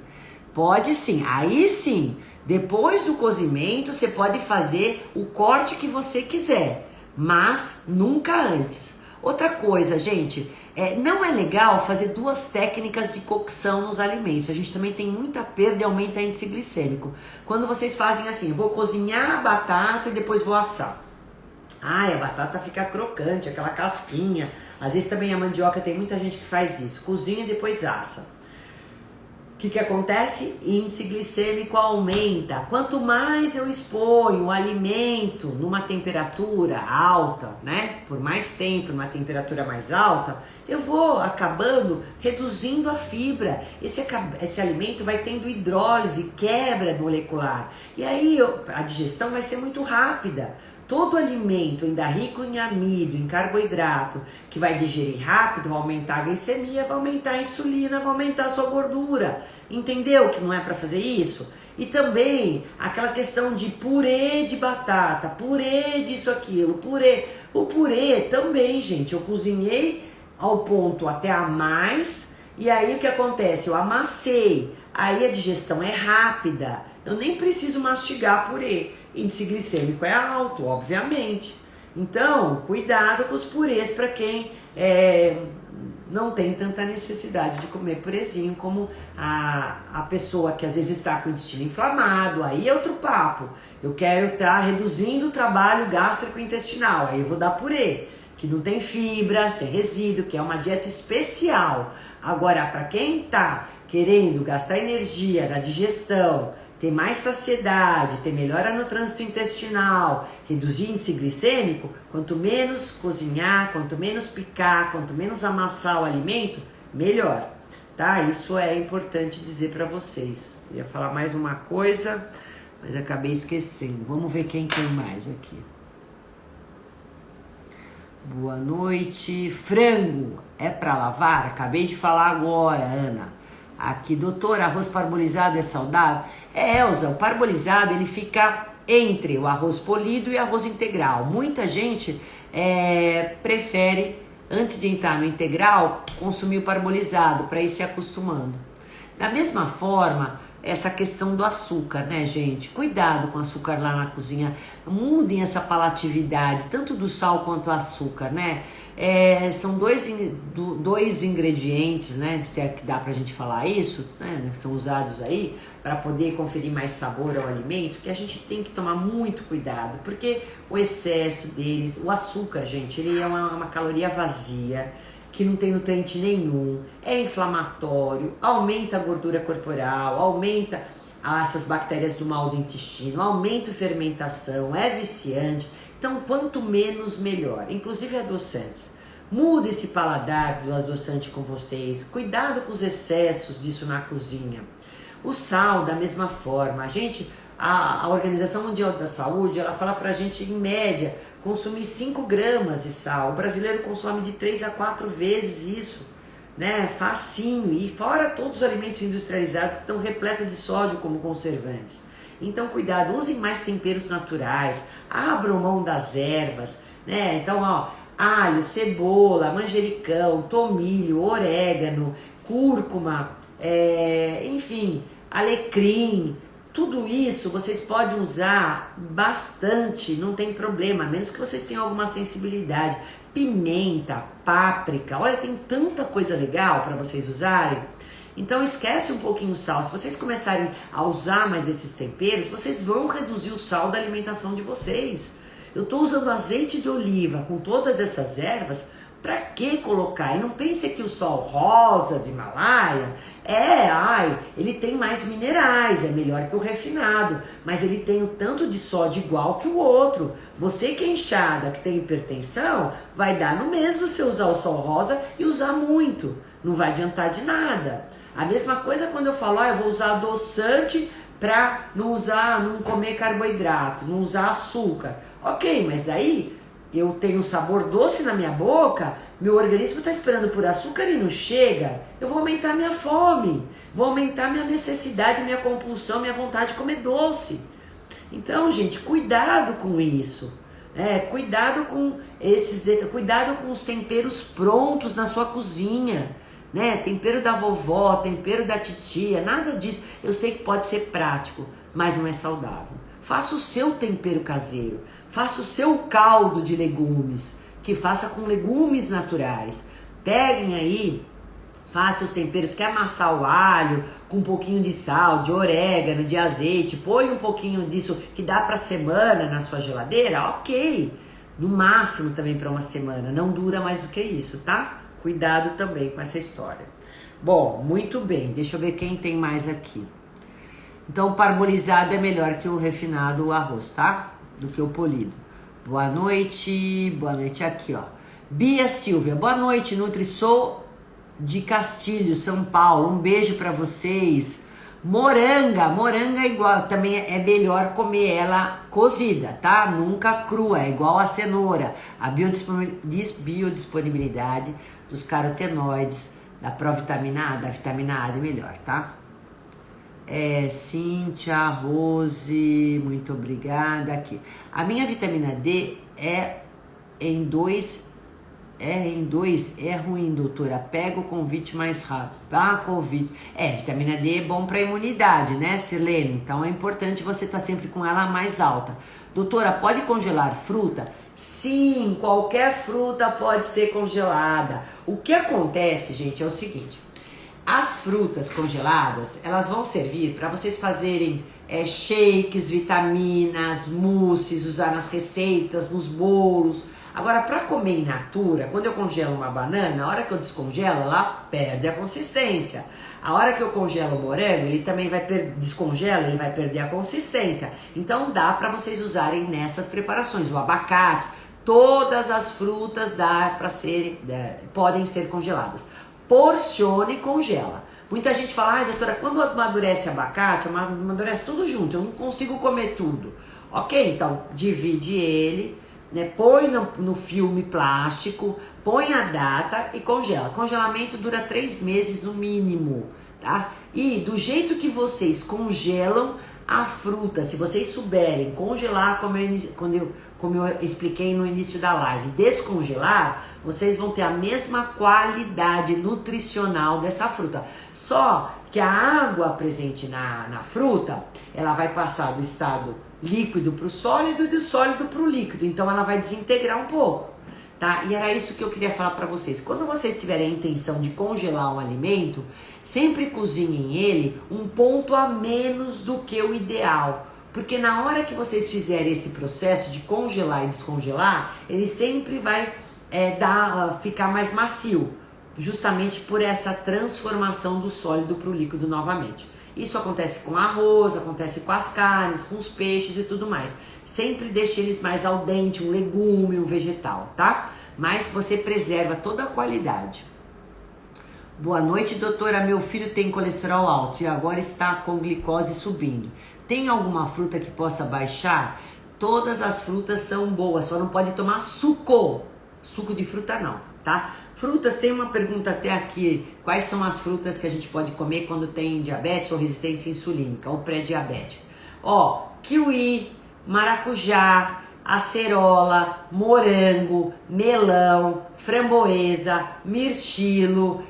A: pode sim, aí sim, depois do cozimento você pode fazer o corte que você quiser, mas nunca antes. Outra coisa, gente, não é legal fazer duas técnicas de cocção nos alimentos, a gente também tem muita perda e aumenta o índice glicêmico. Quando vocês fazem assim, eu vou cozinhar a batata e depois vou assar. Ai, a batata fica crocante, aquela casquinha. Às vezes também a mandioca, tem muita gente que faz isso. Cozinha e depois assa. O que acontece? Índice glicêmico aumenta. Quanto mais eu exponho o alimento numa temperatura alta, né? Por mais tempo, numa temperatura mais alta, eu vou acabando reduzindo a fibra. Esse alimento vai tendo hidrólise, quebra molecular. E aí a digestão vai ser muito rápida. Todo alimento ainda rico em amido, em carboidrato, que vai digerir rápido, vai aumentar a glicemia, vai aumentar a insulina, vai aumentar a sua gordura. Entendeu que não é para fazer isso? E também aquela questão de purê de batata, purê disso, aquilo, purê. O purê também, gente, eu cozinhei ao ponto até a mais, e aí o que acontece? Eu amassei, aí a digestão é rápida, eu nem preciso mastigar purê. Índice glicêmico é alto, obviamente. Então, cuidado com os purês para quem não tem tanta necessidade de comer purezinho, como a pessoa que às vezes está com o intestino inflamado, aí é outro papo. Eu quero estar reduzindo o trabalho gástrico-intestinal, aí eu vou dar purê, que não tem fibra, sem resíduo, que é uma dieta especial. Agora, para quem está querendo gastar energia na digestão, ter mais saciedade, ter melhora no trânsito intestinal, reduzir índice glicêmico, quanto menos cozinhar, quanto menos picar, quanto menos amassar o alimento, melhor, tá? Isso é importante dizer para vocês. Eu ia falar mais uma coisa, mas acabei esquecendo. Vamos ver quem tem mais aqui. Boa noite. Frango é para lavar? Acabei de falar agora, Ana. Aqui, doutor, arroz parbolizado é saudável? Elza, o parbolizado ele fica entre o arroz polido e o arroz integral. Muita gente prefere, antes de entrar no integral, consumir o parbolizado para ir se acostumando. Da mesma forma, essa questão do açúcar, né, gente? Cuidado com o açúcar lá na cozinha. Mudem essa palatividade, tanto do sal quanto do açúcar, né? São dois ingredientes, né, se é que dá pra gente falar isso, né, que são usados aí para poder conferir mais sabor ao alimento, que a gente tem que tomar muito cuidado, porque o excesso deles, o açúcar, gente, ele é uma caloria vazia, que não tem nutriente nenhum, é inflamatório, aumenta a gordura corporal, aumenta essas bactérias do mal do intestino, aumenta a fermentação, é viciante. Então, quanto menos, melhor. Inclusive adoçantes. Muda esse paladar do adoçante com vocês. Cuidado com os excessos disso na cozinha. O sal, da mesma forma. A Organização Mundial da Saúde, ela fala pra gente, em média, consumir 5 gramas de sal. O brasileiro consome de 3 a 4 vezes isso. né? Facinho. E fora todos os alimentos industrializados que estão repletos de sódio como conservantes. Então, cuidado, usem mais temperos naturais, abram mão das ervas, né? Então, ó, alho, cebola, manjericão, tomilho, orégano, cúrcuma, enfim, alecrim, tudo isso vocês podem usar bastante, não tem problema, a menos que vocês tenham alguma sensibilidade. Pimenta, páprica, olha, tem tanta coisa legal para vocês usarem. Então esquece um pouquinho o sal. Se vocês começarem a usar mais esses temperos, vocês vão reduzir o sal da alimentação de vocês. Eu estou usando azeite de oliva com todas essas ervas. Para que colocar? E não pense que o sal rosa do Himalaia ele tem mais minerais, é melhor que o refinado, mas ele tem o tanto de sódio igual que o outro. Você que é inchada, que tem hipertensão, vai dar no mesmo se usar o sal rosa e usar muito. Não vai adiantar de nada. A mesma coisa quando eu falo, eu vou usar adoçante para não comer carboidrato, não usar açúcar. Ok, mas daí eu tenho um sabor doce na minha boca, meu organismo está esperando por açúcar e não chega, eu vou aumentar minha fome, vou aumentar minha necessidade, minha compulsão, minha vontade de comer doce. Então, gente, cuidado com isso. Cuidado com cuidado com os temperos prontos na sua cozinha, né? Tempero da vovó, tempero da titia, nada disso. Eu sei que pode ser prático, mas não é saudável. Faça o seu tempero caseiro, faça o seu caldo de legumes, que faça com legumes naturais. Peguem aí, faça os temperos, quer amassar o alho com um pouquinho de sal, de orégano, de azeite, põe um pouquinho disso que dá para semana na sua geladeira, ok. No máximo também para uma semana, não dura mais do que isso, tá? Cuidado também com essa história. Bom, muito bem, deixa eu ver quem tem mais aqui. Então, o parbolizado é melhor que o refinado, o arroz, tá? Do que o polido. Boa noite aqui, ó. Bia Silvia, boa noite, Nutri, sou de Castilho, São Paulo, um beijo pra vocês. Moranga é igual, também é melhor comer ela cozida, tá? Nunca crua, é igual a cenoura. A biodisponibilidade dos carotenoides, da provitamina A, da vitamina A é melhor, tá? Cíntia, Rose, muito obrigada. Aqui. A minha vitamina D é ruim, doutora. Pega o convite mais rápido. Convite. Vitamina D é bom para imunidade, né, Silene? Então é importante você estar sempre com ela mais alta. Doutora, pode congelar fruta? Sim, qualquer fruta pode ser congelada. O que acontece, gente, é o seguinte. As frutas congeladas, elas vão servir para vocês fazerem shakes, vitaminas, mousses, usar nas receitas, nos bolos. Agora, para comer in natura, quando eu congelo uma banana, a hora que eu descongelo, ela perde a consistência. A hora que eu congelo o morango, ele também vai descongela, ele vai perder a consistência. Então, dá para vocês usarem nessas preparações. O abacate, todas as frutas podem ser congeladas. Porcione e congela. Muita gente fala, doutora, quando amadurece abacate, amadurece tudo junto, eu não consigo comer tudo. Ok, então divide ele, né, põe no filme plástico, põe a data e congela. Congelamento dura 3 meses no mínimo, tá? E do jeito que vocês congelam a fruta, se vocês souberem congelar, como eu expliquei no início da live, descongelar, vocês vão ter a mesma qualidade nutricional dessa fruta. Só que a água presente na fruta, ela vai passar do estado líquido para o sólido e do sólido para o líquido. Então ela vai desintegrar um pouco, tá? E era isso que eu queria falar para vocês. Quando vocês tiverem a intenção de congelar um alimento, sempre cozinhem ele um ponto a menos do que o ideal. Porque na hora que vocês fizerem esse processo de congelar e descongelar, ele sempre vai ficar mais macio, justamente por essa transformação do sólido para o líquido novamente. Isso acontece com arroz, acontece com as carnes, com os peixes e tudo mais. Sempre deixe eles mais al dente, um legume, um vegetal, tá? Mas você preserva toda a qualidade. Boa noite, doutora. Meu filho tem colesterol alto e agora está com glicose subindo. Tem alguma fruta que possa baixar? Todas as frutas são boas, só não pode tomar suco de fruta não, tá? Frutas, tem uma pergunta até aqui. Quais são as frutas que a gente pode comer quando tem diabetes ou resistência insulínica ou pré-diabética? Ó, kiwi, maracujá, acerola, morango, melão, framboesa, mirtilo,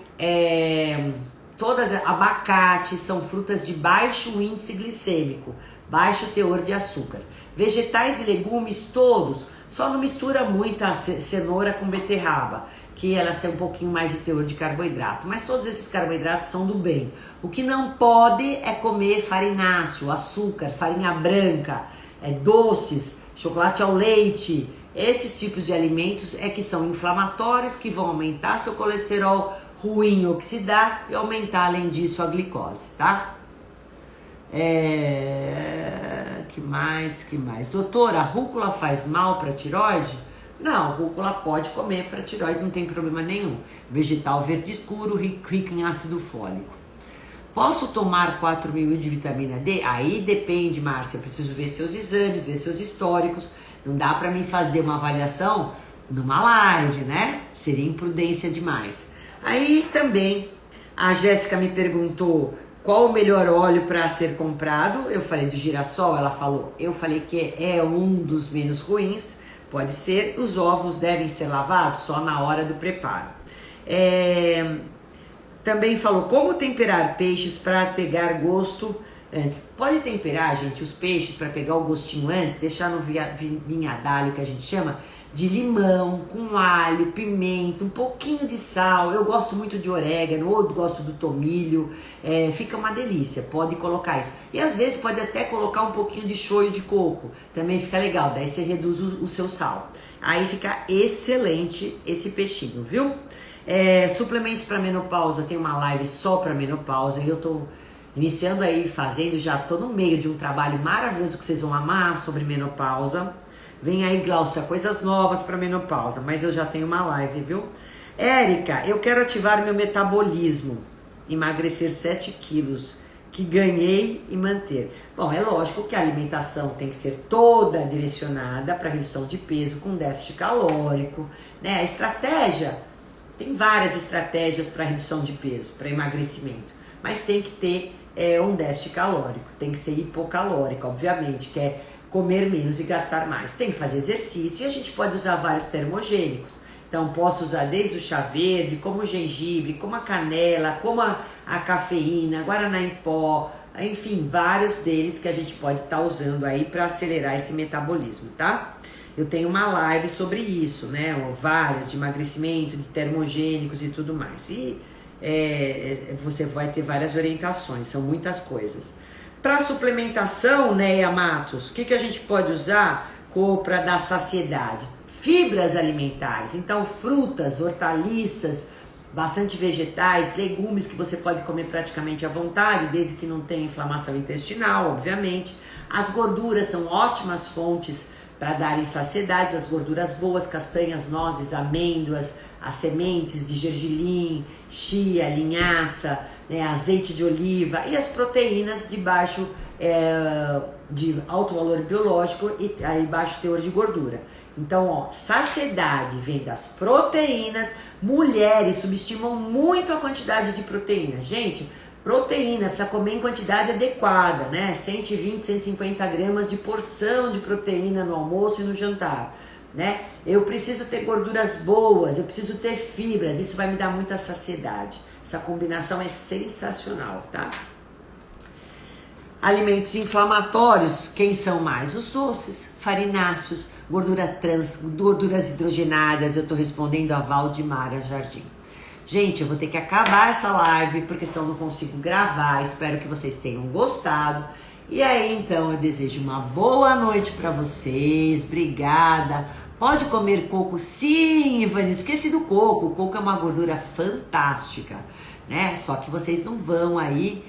A: abacate, são frutas de baixo índice glicêmico, baixo teor de açúcar. Vegetais e legumes todos, só não mistura muita cenoura com beterraba, que elas têm um pouquinho mais de teor de carboidrato, mas todos esses carboidratos são do bem. O que não pode é comer farináceo, açúcar, farinha branca, doces, chocolate ao leite. Esses tipos de alimentos é que são inflamatórios, que vão aumentar seu colesterol ruim, oxidar e aumentar, além disso, a glicose, tá? Que mais? Doutora, a rúcula faz mal para tireoide? Não, rúcula pode comer para tireoide, não tem problema nenhum. Vegetal verde escuro, rico em ácido fólico. Posso tomar 4.000 de vitamina D? Aí depende, Márcia, eu preciso ver seus exames, ver seus históricos. Não dá para mim fazer uma avaliação numa live, né? Seria imprudência demais. Aí também a Jéssica me perguntou qual o melhor óleo para ser comprado. Eu falei de girassol, ela falou. Eu falei que é um dos menos ruins. Pode ser. Os ovos devem ser lavados só na hora do preparo. Também falou como temperar peixes para pegar gosto antes. Pode temperar, gente, os peixes para pegar o gostinho antes, deixar no vinhadalho, que a gente chama, de limão, com alho, pimenta, um pouquinho de sal. Eu gosto muito de orégano, ou gosto do tomilho, fica uma delícia, pode colocar isso. E às vezes pode até colocar um pouquinho de shoyu de coco, também fica legal, daí você reduz o seu sal. Aí fica excelente esse peixinho, viu? Suplementos para menopausa, tem uma live só para menopausa, e eu tô iniciando aí, fazendo, já tô no meio de um trabalho maravilhoso que vocês vão amar sobre menopausa. Vem aí, Glaucia, coisas novas para menopausa, mas eu já tenho uma live, viu? Érica, eu quero ativar meu metabolismo, emagrecer 7 quilos, que ganhei e manter. Bom, é lógico que a alimentação tem que ser toda direcionada para redução de peso com déficit calórico, né? A estratégia, tem várias estratégias para redução de peso, para emagrecimento, mas tem que ter um déficit calórico, tem que ser hipocalórico, obviamente, que é comer menos e gastar mais. Tem que fazer exercício e a gente pode usar vários termogênicos. Então posso usar desde o chá verde, como o gengibre, como a canela, como a cafeína, guaraná em pó, enfim, vários deles que a gente pode estar usando aí para acelerar esse metabolismo, tá? Eu tenho uma live sobre isso, né? Várias de emagrecimento, de termogênicos e tudo mais. E você vai ter várias orientações, são muitas coisas. Para suplementação, Neia Matos, o que a gente pode usar para dar saciedade? Fibras alimentares, então frutas, hortaliças, bastante vegetais, legumes que você pode comer praticamente à vontade, desde que não tenha inflamação intestinal, obviamente. As gorduras são ótimas fontes para darem saciedade, as gorduras boas, castanhas, nozes, amêndoas, as sementes de gergelim, chia, linhaça, né, azeite de oliva e as proteínas de baixo, de alto valor biológico e aí baixo teor de gordura. Então, ó, saciedade vem das proteínas. Mulheres subestimam muito a quantidade de proteína. Gente, proteína precisa comer em quantidade adequada, né? 120, 150 gramas de porção de proteína no almoço e no jantar, né? Eu preciso ter gorduras boas, eu preciso ter fibras, isso vai me dar muita saciedade. Essa combinação é sensacional, tá? Alimentos inflamatórios, quem são mais? Os doces, farináceos, gordura trans, gorduras hidrogenadas. Eu tô respondendo a Valdemara Jardim. Gente, eu vou ter que acabar essa live, porque senão eu não consigo gravar. Espero que vocês tenham gostado. E aí, então, eu desejo uma boa noite para vocês. Obrigada. Pode comer coco? Sim, Ivani, esqueci do coco. O coco é uma gordura fantástica, né? Só que vocês não vão aí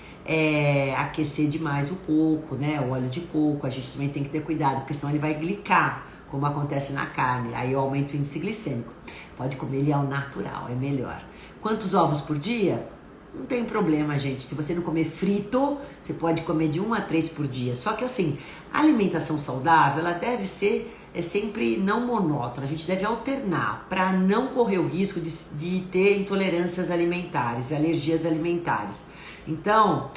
A: aquecer demais o coco, né? O óleo de coco, a gente também tem que ter cuidado, porque senão ele vai glicar, como acontece na carne. Aí eu aumento o índice glicêmico. Pode comer ele ao natural, é melhor. Quantos ovos por dia? Não tem problema, gente. Se você não comer frito, você pode comer de 1 a 3 por dia. Só que assim, a alimentação saudável, ela deve ser é sempre não monótona, a gente deve alternar para não correr o risco de ter intolerâncias alimentares, alergias alimentares. Então,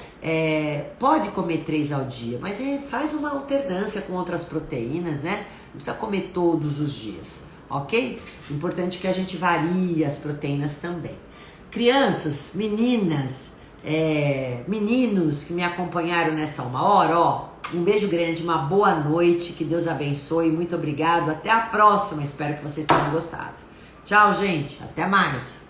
A: pode comer 3 ao dia, mas faz uma alternância com outras proteínas, né? Não precisa comer todos os dias, ok? Importante que a gente varie as proteínas também. Crianças, meninas, meninos que me acompanharam nessa 1 hora, ó, um beijo grande, uma boa noite, que Deus abençoe, muito obrigado, até a próxima, espero que vocês tenham gostado. Tchau, gente, até mais.